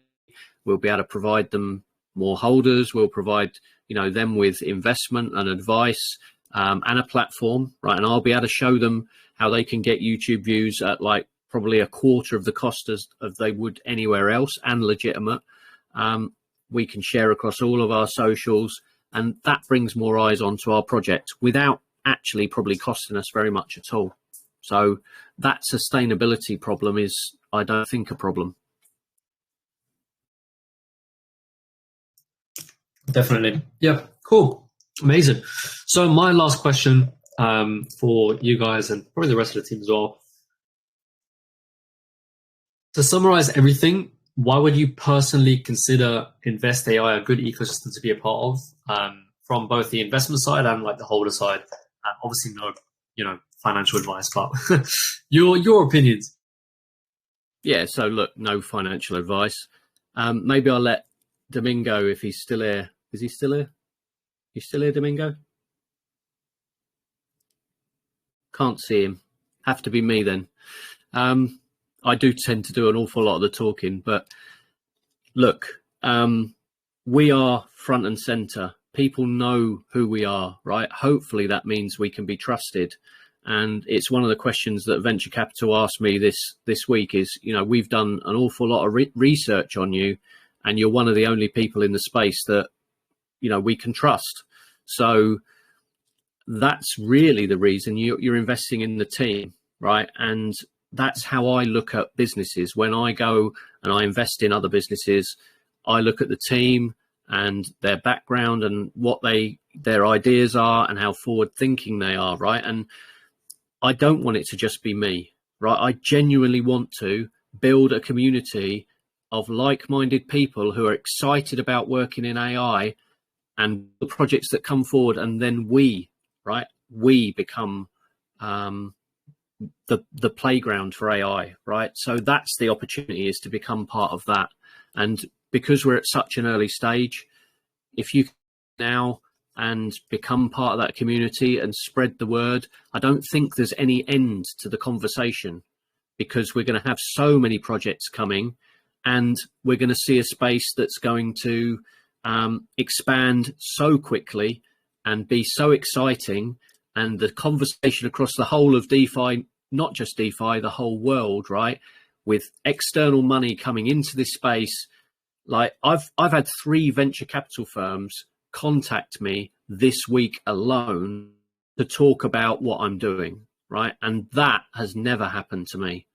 We'll be able to provide them more holders. We'll provide, them with investment and advice and a platform, right? And I'll be able to show them how they can get YouTube views at like probably a quarter of the cost as they would anywhere else, and legitimate. We can share across all of our socials, and that brings more eyes onto our project without actually probably costing us very much at all. So that sustainability problem is, I don't think, a problem. Definitely. Yeah, cool. Amazing. So my last question for you guys and probably the rest of the team as well. To summarize everything, why would you personally consider InvestAi a good ecosystem to be a part of, from both the investment side and like the holder side? Obviously, no, financial advice, but your opinions. Yeah. So look, no financial advice. Maybe I'll let Domingo, if he's still here. Is he still here? You still here, Domingo? Can't see him. Have to be me then. I do tend to do an awful lot of the talking, but look, we are front and center. people know who we are, right? Hopefully that means we can be trusted. And it's one of the questions that venture capital asked me this week is, you know, we've done an awful lot of research on you, and you're one of the only people in the space that, you know, we can trust. So that's really the reason you're investing in the team, right? And that's how I look at businesses. When I go and I invest in other businesses, I look at the team and their background and what their ideas are and how forward thinking they are, right? And I don't want it to just be me, right? I genuinely want to build a community of like-minded people who are excited about working in AI and the projects that come forward, and then we become the playground for AI, right? So that's the opportunity, is to become part of that. And because we're at such an early stage, if you now and become part of that community and spread the word, I don't think there's any end to the conversation, because we're going to have so many projects coming, and we're going to see a space that's going to expand so quickly and be so exciting. And the conversation across the whole of DeFi, not just DeFi, the whole world, right? With external money coming into this space. Like I've had 3 venture capital firms contact me this week alone to talk about what I'm doing, right? And that has never happened to me,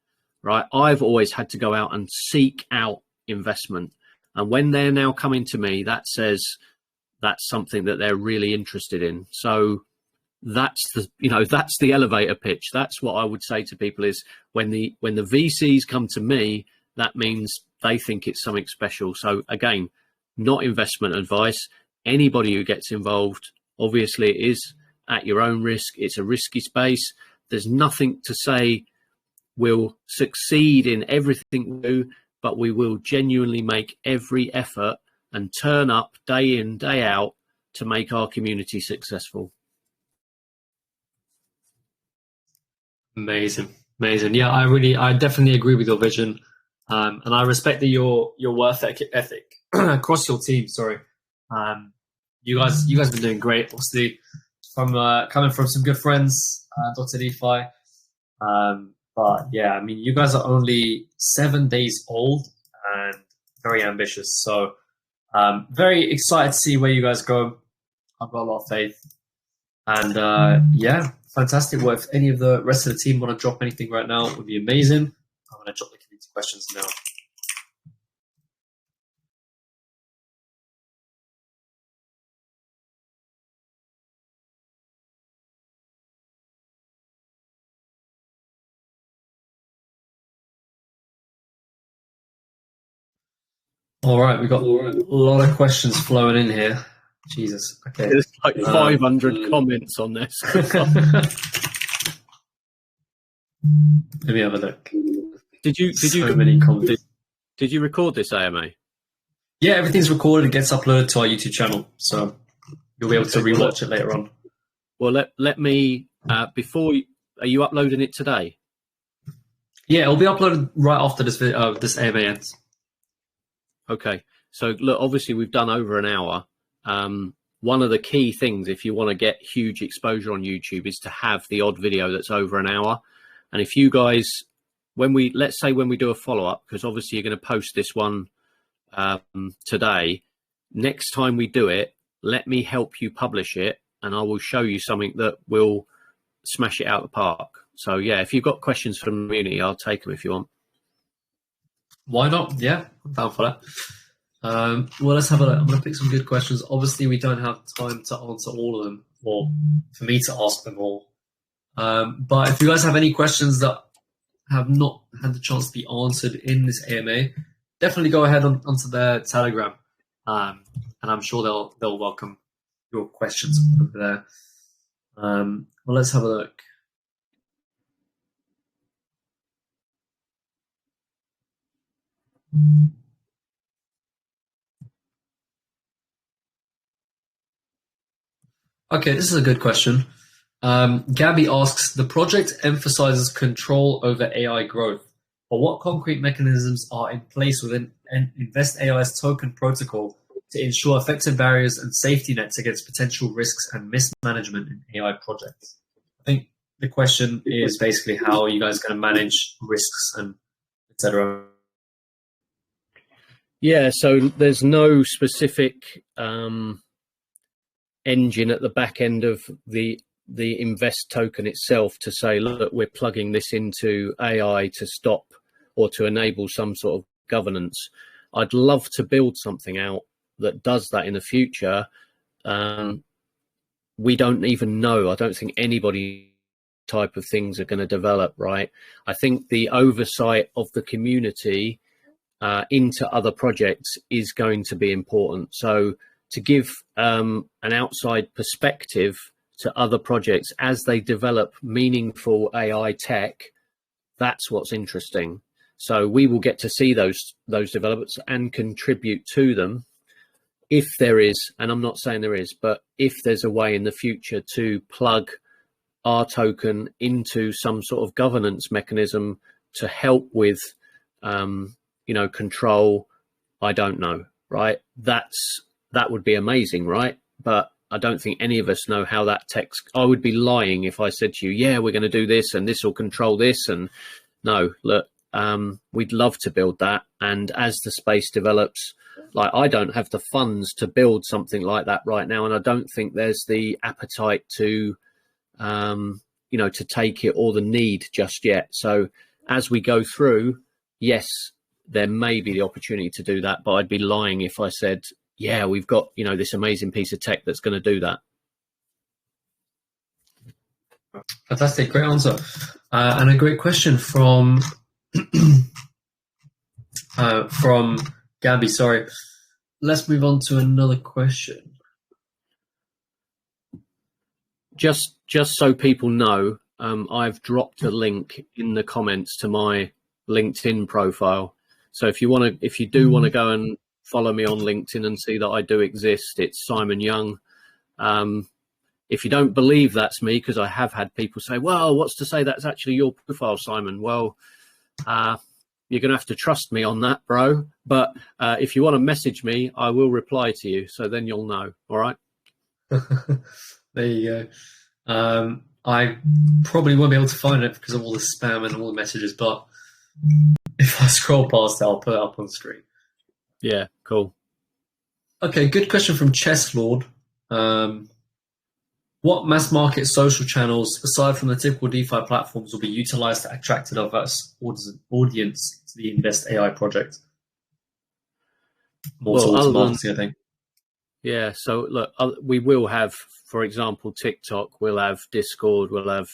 right? I've always had to go out and seek out investment. And when they're now coming to me, that says that's something that they're really interested in. So that's the elevator pitch. That's what I would say to people is when the VCs come to me, that means they think it's something special. So again, not investment advice. Anybody who gets involved, obviously it is at your own risk. It's a risky space. There's nothing to say we'll succeed in everything we do, but we will genuinely make every effort and turn up day in, day out to make our community successful. Amazing. Yeah, I definitely agree with your vision. And I respect that your work ethic across your team. Sorry. You guys have been doing great. Obviously, from coming from some good friends, Dr. DeFi. But yeah, I mean, you guys are only 7 days old and very ambitious. So very excited to see where you guys go. I've got a lot of faith. And yeah, fantastic work. If any of the rest of the team want to drop anything right now, it would be amazing. I'm going to drop the community questions now. All right, we got a lot of questions flowing in here. Jesus. Okay. There's like 500 comments on this. Let me have a look. Did you many comments. Did you record this AMA? Yeah, everything's recorded. It gets uploaded to our YouTube channel, so you'll be able to rewatch it later on. Well, let me are you uploading it today? Yeah, it'll be uploaded right after this AMA ends. Okay. So look, obviously we've done over an hour. One of the key things, if you want to get huge exposure on YouTube, is to have the odd video that's over an hour. And if you guys, let's say when we do a follow-up, because obviously you're going to post this one today, next time we do it, let me help you publish it, and I will show you something that will smash it out of the park. So yeah, if you've got questions from the community, I'll take them if you want. Why not? Yeah, I'm down for that. Well, let's have a look. I'm going to pick some good questions. Obviously, we don't have time to answer all of them, or for me to ask them all. But if you guys have any questions that have not had the chance to be answered in this AMA, definitely go ahead onto their Telegram, and I'm sure they'll welcome your questions over there. Well, let's have a look. Okay, this is a good question. Gabby asks, the project emphasizes control over AI growth, but what concrete mechanisms are in place within InvestAi's token protocol to ensure effective barriers and safety nets against potential risks and mismanagement in AI projects? I think the question is basically how are you guys going to manage risks and etc. Yeah, so there's no specific engine at the back end of the invest token itself to say, look, we're plugging this into AI to stop or to enable some sort of governance. I'd love to build something out that does that in the future. We don't even know. I don't think anybody type of things are going to develop, right? I think the oversight of the community into other projects is going to be important. So to give an outside perspective to other projects as they develop meaningful AI tech, that's what's interesting. So we will get to see those developments and contribute to them if there is, and I'm not saying there is, but if there's a way in the future to plug our token into some sort of governance mechanism to help with control, I don't know, right? That would be amazing, right? But I don't think any of us know how that text. I would be lying if I said to you, yeah, we're going to do this and this will control this. And no, look, we'd love to build that. And as the space develops, like, I don't have the funds to build something like that right now. And I don't think there's the appetite to, to take it or the need just yet. So as we go through, yes, there may be the opportunity to do that, but I'd be lying if I said, yeah, we've got, this amazing piece of tech that's going to do that. Fantastic, great answer. And a great question from Gabby, sorry. Let's move on to another question. Just so people know, I've dropped a link in the comments to my LinkedIn profile. So if you do want to go and follow me on LinkedIn and see that I do exist, it's Simon Young. If you don't believe that's me, because I have had people say, well, what's to say that's actually your profile, Simon? Well, you're going to have to trust me on that, bro. But if you want to message me, I will reply to you. So then you'll know. All right. There you go. I probably won't be able to find it because of all the spam and all the messages, but if I scroll past it, I'll put it up on the screen. Yeah, cool. Okay, good question from Chess Lord. What mass market social channels, aside from the typical DeFi platforms, will be utilized to attract a diverse audience to the InvestAi project? More towards marketing, I think. Yeah, so look, we will have, for example, TikTok, we'll have Discord, we'll have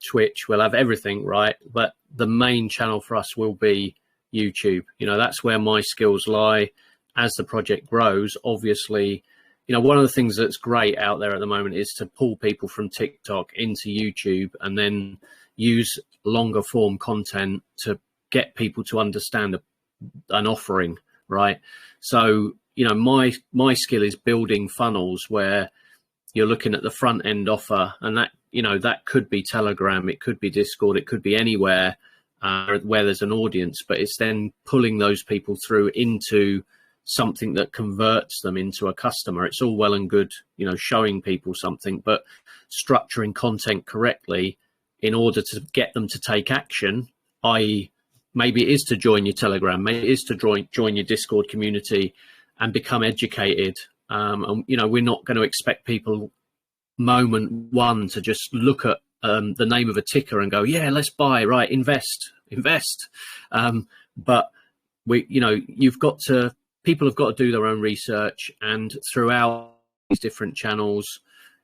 Twitch, we'll have everything, right? But the main channel for us will be YouTube. That's where my skills lie. As the project grows, obviously, one of the things that's great out there at the moment is to pull people from TikTok into YouTube and then use longer form content to get people to understand an offering, right? So, my skill is building funnels where you're looking at the front end offer, and that could be Telegram, it could be Discord, it could be anywhere where there's an audience, but it's then pulling those people through into something that converts them into a customer. It's all well and good, showing people something, but structuring content correctly in order to get them to take action, i.e. maybe it is to join your Telegram, maybe it is to join your Discord community and become educated. And, we're not going to expect people moment one to just look at the name of a ticker and go, yeah, let's buy, right, invest. But people have got to do their own research, and throughout these different channels,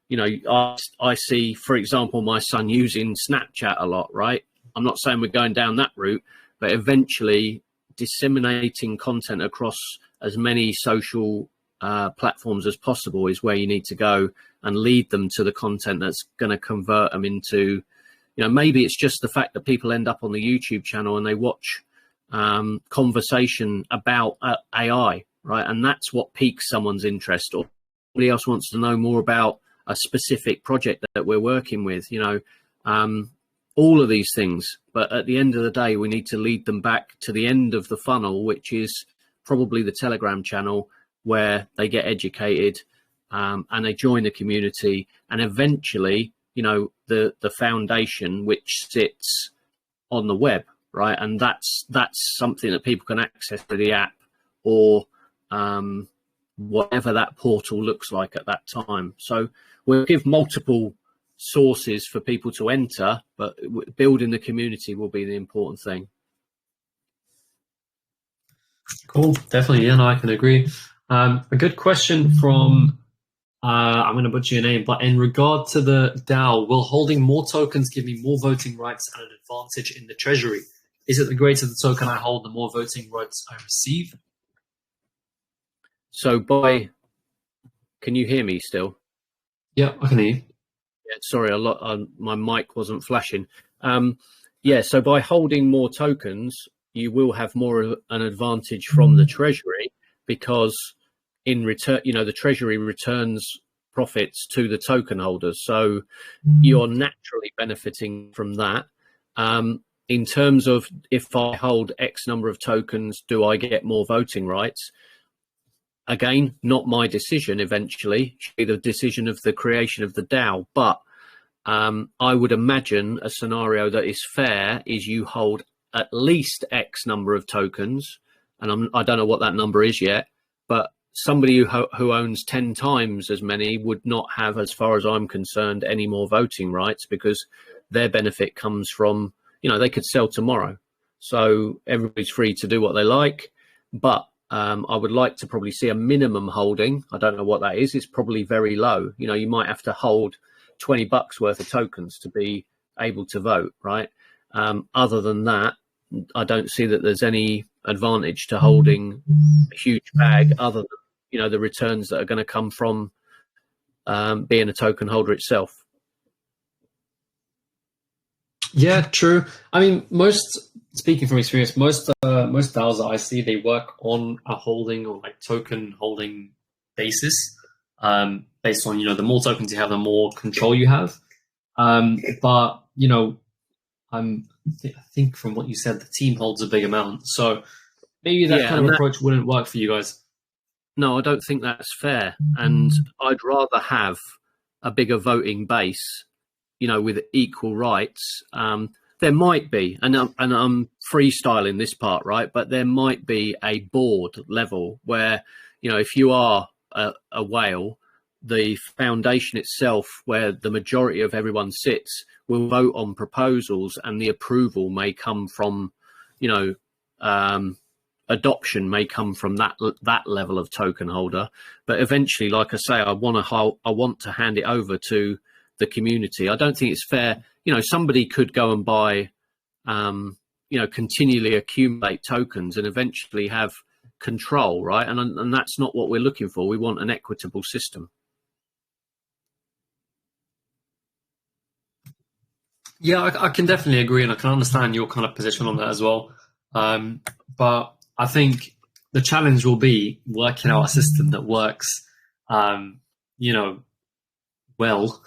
I see, for example, my son using Snapchat a lot, right? I'm not saying we're going down that route, but eventually disseminating content across as many social platforms as possible is where you need to go and lead them to the content that's going to convert them into, maybe it's just the fact that people end up on the YouTube channel and they watch conversation about AI, right? And that's what piques someone's interest, or somebody else wants to know more about a specific project that we're working with, all of these things. But at the end of the day, we need to lead them back to the end of the funnel, which is probably the Telegram channel, where they get educated, and they join the community, and eventually, you know, the foundation which sits on the web, right? And that's something that people can access through the app, or whatever that portal looks like at that time. So we'll give multiple sources for people to enter, but building the community will be the important thing. Cool, definitely. Yeah, no, I can agree. A good question from, I'm going to butcher your name, but in regard to the DAO, will holding more tokens give me more voting rights and an advantage in the treasury? Is it the greater the token I hold, the more voting rights I receive? So can you hear me still? Yeah, I can hear you. Yeah, sorry, my mic wasn't flashing. Yeah, so by holding more tokens, you will have more of an advantage from the treasury, because in return, you know, the treasury returns profits to the token holders. So you're naturally benefiting from that. In terms of, if I hold X number of tokens, do I get more voting rights? Again, not my decision eventually, should be the decision of the creation of the DAO. But I would imagine a scenario that is fair is you hold at least X number of tokens, and I don't know what that number is yet, but somebody who owns 10 times as many would not have, as far as I'm concerned, any more voting rights, because their benefit comes from, you know, they could sell tomorrow. So everybody's free to do what they like, but I would like to probably see a minimum holding. I don't know what that is. It's probably very low. You know, you might have to hold $20 worth of tokens to be able to vote, right? Other than that, I don't see that there's any advantage to holding a huge bag, other than, you know, the returns that are going to come from being a token holder itself. Yeah, true. I mean, speaking from experience, most DAOs that I see, they work on a holding or like token holding basis, based on, you know, the more tokens you have, the more control you have. But, you know, I think from what you said, the team holds a big amount. So maybe that kind of approach wouldn't work for you guys. No, I don't think that's fair. And I'd rather have a bigger voting base, you know, with equal rights. There might be, and I'm freestyling this part, right? But there might be a board level where, you know, if you are a whale, the foundation itself, where the majority of everyone sits, will vote on proposals, and the approval may come from, you know, adoption may come from that level of token holder. But eventually, like I say, I want to hand it over to the community. I don't think it's fair. You know, somebody could go and buy, you know, continually accumulate tokens and eventually have control, right? And that's not what we're looking for. We want an equitable system. Yeah, I can definitely agree, and I can understand your kind of position on that as well. But I think the challenge will be working out a system that works, you know, well,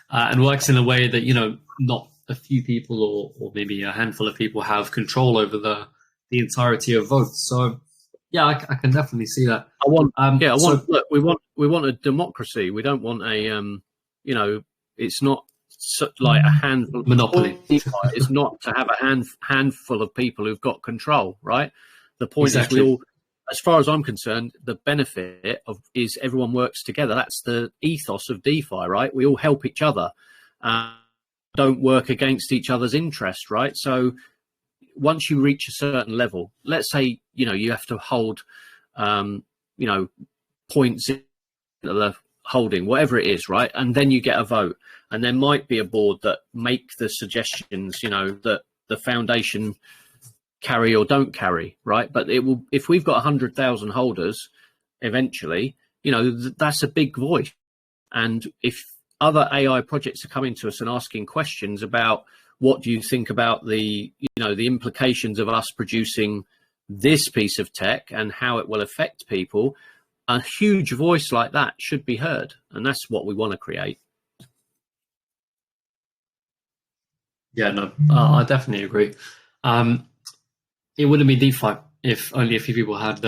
and works in a way that, you know, not a few people or maybe a handful of people have control over the entirety of votes. So yeah, I can definitely see that. Look, we want a democracy. We don't want a, you know, it's not like a handful monopoly. It's not to have a handful of people who've got control, right? The point exactly. is, we all, as far as I'm concerned, the benefit is everyone works together. That's the ethos of DeFi, right? We all help each other, don't work against each other's interest, right? So once you reach a certain level, let's say, you know, you have to hold, you know, points in the holding, whatever it is, right? And then you get a vote, and there might be a board that make the suggestions, you know, that the foundation carry or don't carry, right? But it will, if we've got 100,000 holders, eventually, you know, that's a big voice. And if other AI projects are coming to us and asking questions about what do you think about the, you know, the implications of us producing this piece of tech and how it will affect people, a huge voice like that should be heard. And that's what we want to create. Yeah, no, I definitely agree. It wouldn't be DeFi if only a few people had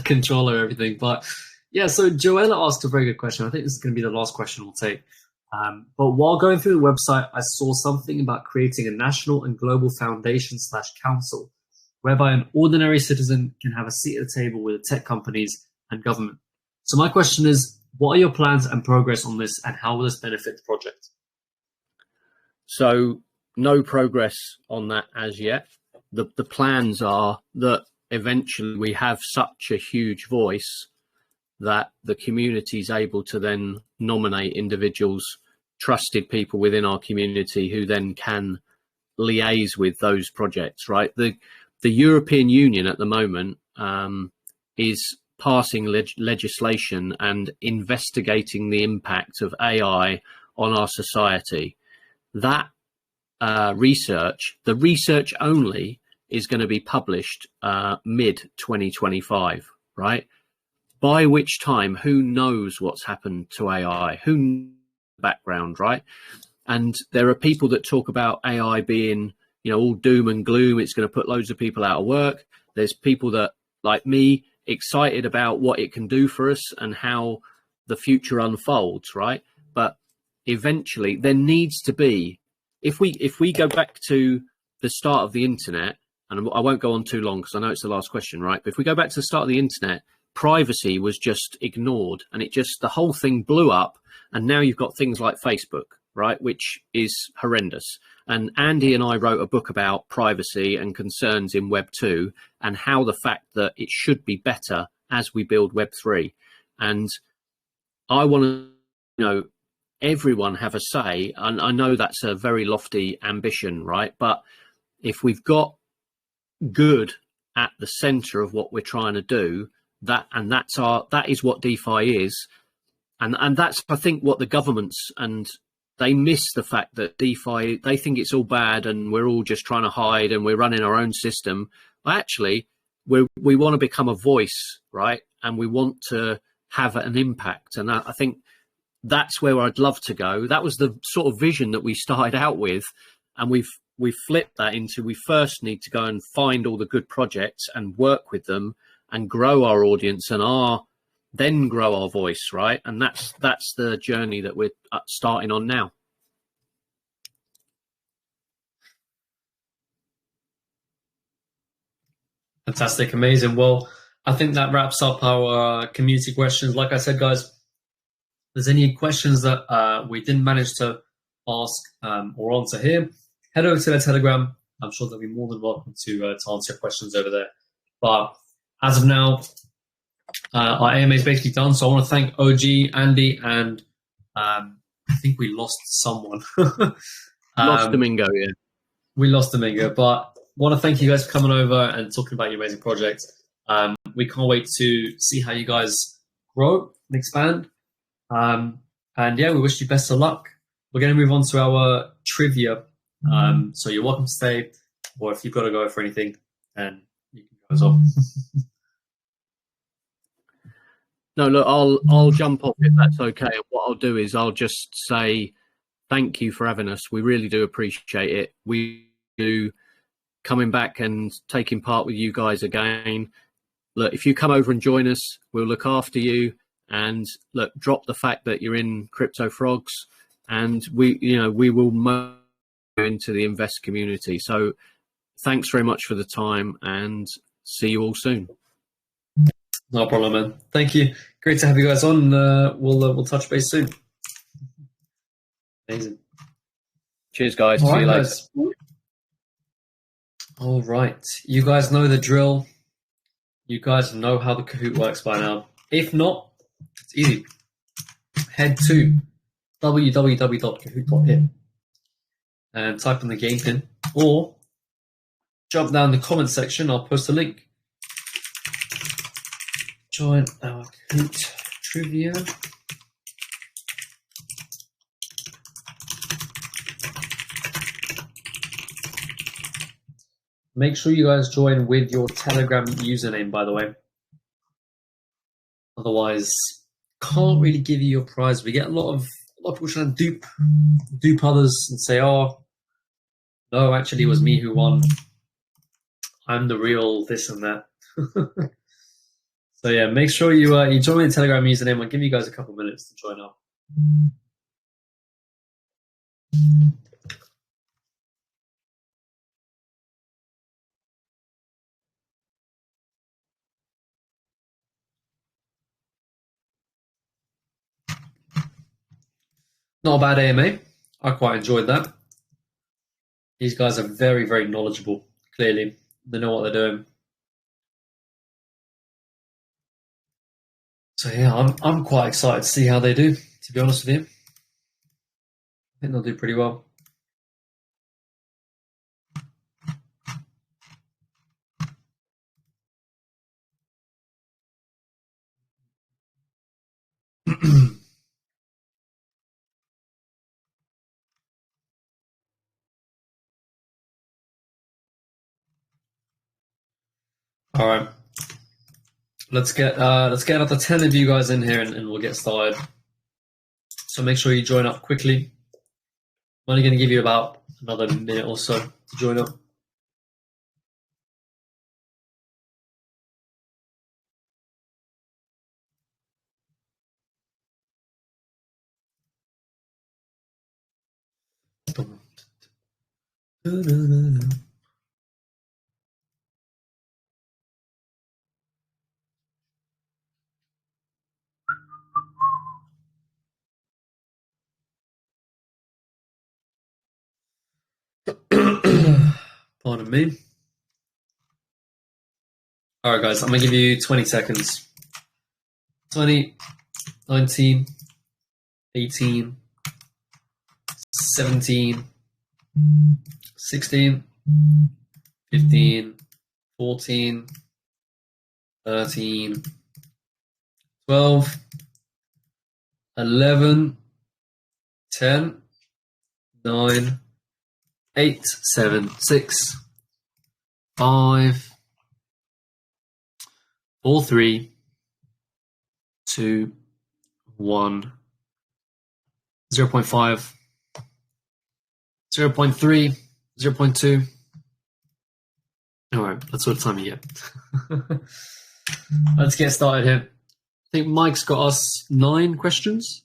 control over everything. But Yeah, so Joella asked a very good question. I think this is going to be the last question we'll take. But while going through the website, I saw something about creating a national and global foundation / council, whereby an ordinary citizen can have a seat at the table with the tech companies and government. So my question is, what are your plans and progress on this, and how will this benefit the project? So no progress on that as yet. The plans are that eventually we have such a huge voice that the community is able to then nominate individuals, trusted people within our community who then can liaise with those projects, right? The European Union at the moment is passing legislation and investigating the impact of AI on our society. That the research only is going to be published mid 2025, right? By which time, who knows what's happened to AI? Who knows the background, right? And there are people that talk about AI being, all doom and gloom. It's going to put loads of people out of work. There's people that, like me, excited about what it can do for us and how the future unfolds, right? But eventually, there needs to be, if we go back to the start of the internet, and I won't go on too long because I know it's the last question, right? But if we go back to the start of the internet, privacy was just ignored, and the whole thing blew up. And now you've got things like Facebook, right, which is horrendous. And Andy and I wrote a book about privacy and concerns in Web 2 and how the fact that it should be better as we build Web 3. And I want to, everyone have a say. And I know that's a very lofty ambition, right? But if we've got good at the center of what we're trying to do, that is what DeFi is. And that's, I think, what the governments, and they miss the fact that DeFi, they think it's all bad and we're all just trying to hide and we're running our own system. Well, actually, we want to become a voice, right? And we want to have an impact. And I think that's where I'd love to go. That was the sort of vision that we started out with. And we've flipped that into, we first need to go and find all the good projects and work with them and grow our audience and then grow our voice, right? And that's the journey that we're starting on now. Fantastic, amazing. Well, I think that wraps up our community questions. Like I said, guys, if there's any questions that we didn't manage to ask or answer here, head over to their Telegram. I'm sure they'll be more than welcome to answer your questions over there. But as of now, our AMA is basically done. So I want to thank OG, Andy, and I think we lost someone. Lost Domingo, yeah. We lost Domingo, but I want to thank you guys for coming over and talking about your amazing project. We can't wait to see how you guys grow and expand. And yeah, we wish you best of luck. We're going to move on to our trivia. So you're welcome to stay, or if you've got to go for anything, then you can go as well. No, look, I'll jump off if that's okay. What I'll do is I'll just say thank you for having us. We really do appreciate it. We do coming back and taking part with you guys again. Look, if you come over and join us, we'll look after you. And look, drop the fact that you're in CryptoFrogs, and we will move into the invest community. So thanks very much for the time, and see you all soon. No problem, man. Thank you. Great to have you guys on. We'll touch base soon. Amazing. Cheers, guys. All See right, you later. guys. All right. You guys know the drill. You guys know how the Kahoot works by now. If not, it's easy. Head to www.kahoot.it and type in the game pin, or jump down in the comment section. I'll post a link. Join our Kahoot trivia. Make sure you guys join with your Telegram username, by the way. Otherwise, can't really give you your prize. We get a lot of people trying to dupe others and say, "Oh, no, actually, it was me who won. I'm the real this and that." So yeah, make sure you join the Telegram username. I'll give you guys a couple minutes to join up. Not a bad AMA. I quite enjoyed that. These guys are very, very knowledgeable. Clearly, they know what they're doing. So yeah, I'm quite excited to see how they do. To be honest with you, I think they'll do pretty well. All right, let's get another 10 of you guys in here, and we'll get started. So make sure you join up quickly. I'm only going to give you about another minute or so to join up. Pardon me. All right, guys, I'm going to give you 20 seconds. 20, 19, 18, 17, 16, 15, 14, 13, 12, 11, 10, 9, 8, 7, 6, 5, 4, 3, 2, 1, 0.5, 0.3, 0.2. All right, that's what time you get. Let's get started here. I think Mike's got us 9 questions,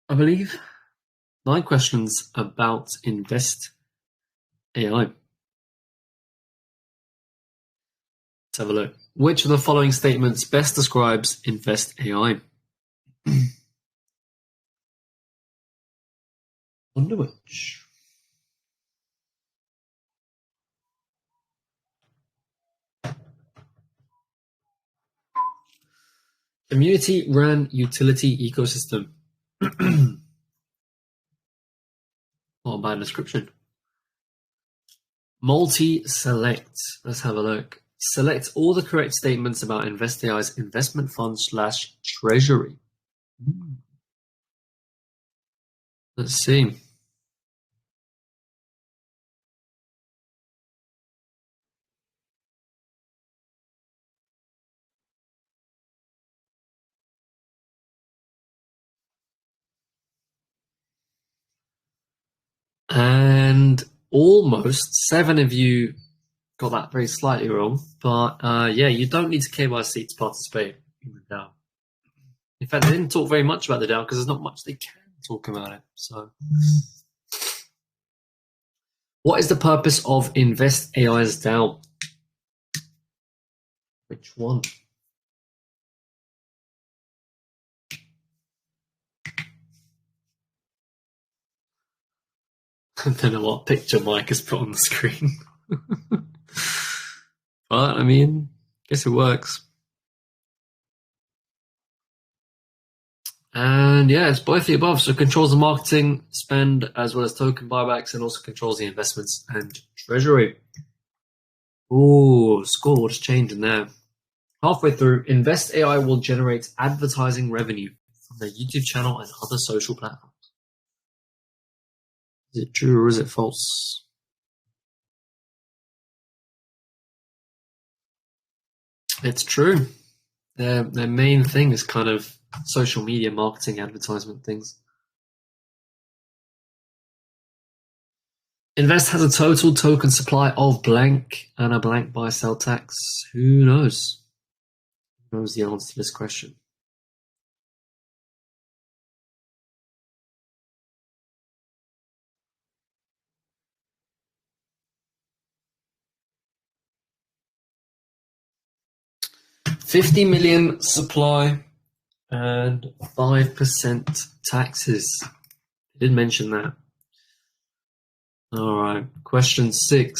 I believe. 9 questions about InvestAi. Let's have a look. Which of the following statements best describes InvestAi? Wonder which. Community ran utility ecosystem. Not a bad description. Multi-select. Let's have a look. Select all the correct statements about InvestAi's investment fund / treasury. Let's see. And almost 7 of you got that very slightly wrong. But yeah, you don't need to KYC to participate in the DAO. In fact, they didn't talk very much about the DAO because there's not much they can talk about it. So, what is the purpose of InvestAi's DAO? Which one? I don't know what picture Mike has put on the screen. But, I mean, I guess it works. And yeah, it's both the above. So it controls the marketing spend as well as token buybacks, and also controls the investments and treasury. Ooh, score just changing there. Halfway through, InvestAi will generate advertising revenue from their YouTube channel and other social platforms. Is it true or is it false? It's true. Their main thing is kind of social media marketing, advertisement things. Invest has a total token supply of blank and a blank buy-sell tax. Who knows? knows the answer to this question. $50 million supply and 5% taxes. I did mention that. All right, question 6.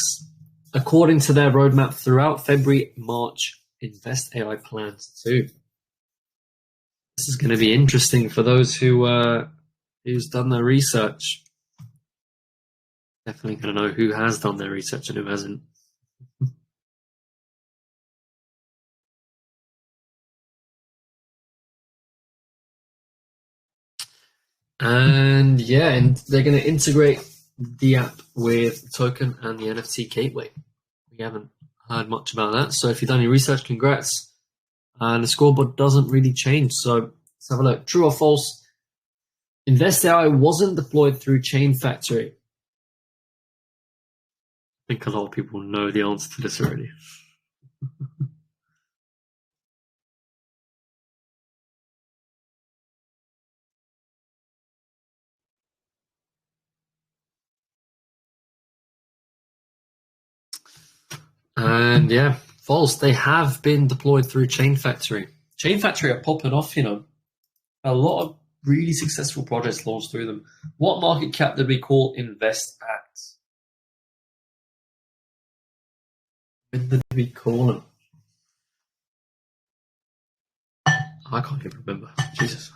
According to their roadmap, throughout February, March, InvestAi plans to. This is going to be interesting for those who's done their research. Definitely going to know who has done their research and who hasn't. And yeah, and they're going to integrate the app with token and the NFT gateway. We haven't heard much about that. So if you've done your research, congrats. And the scoreboard doesn't really change. So let's have a look. True or false? InvestAi wasn't deployed through Chain Factory. I think a lot of people know the answer to this already. And yeah, false. They have been deployed through Chain Factory. Chain Factory are popping off, you know. A lot of really successful projects launched through them. What market cap did we call Invest at? When did we call them? I can't even remember. Jesus.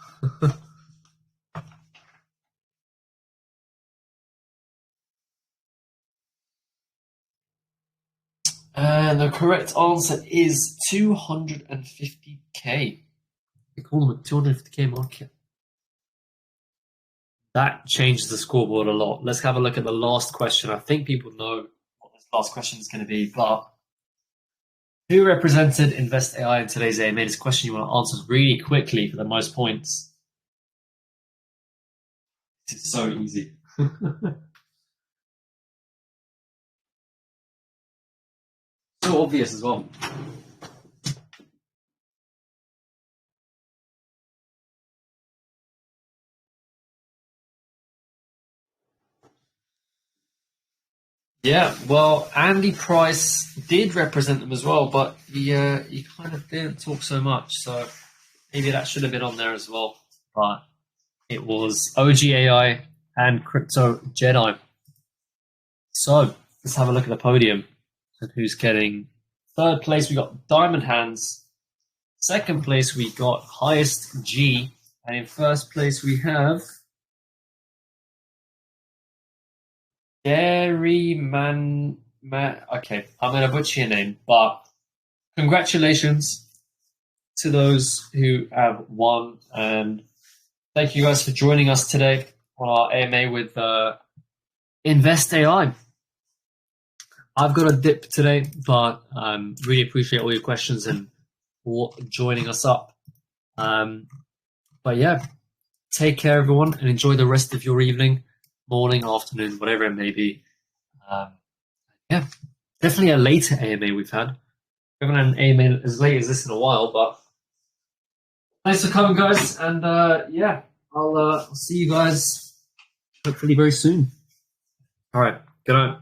And the correct answer is 250k. We call them a 250k market. That changes the scoreboard a lot. Let's have a look at the last question. I think people know what this last question is going to be, but who represented InvestAi in today's AMA? This question you want to answer really quickly for the most points. It's so easy. So obvious as well. Yeah, well, Andy Price did represent them as well, but he kind of didn't talk so much, so maybe that should have been on there as well. But it was OGAI and Crypto Jedi. So let's have a look at the podium and who's getting third place. We got Diamond Hands. Second place we got Highest G, and in first place we have Gary okay, I'm going to butcher your name, but congratulations to those who have won, and thank you guys for joining us today on our AMA with InvestAi. I've got a dip today, but really appreciate all your questions and for joining us up. But yeah, take care, everyone, and enjoy the rest of your evening, morning, afternoon, whatever it may be. Yeah, definitely a later AMA we've had. We haven't had an AMA as late as this in a while, but thanks for coming, guys. And yeah, I'll see you guys hopefully very soon. All right, good night.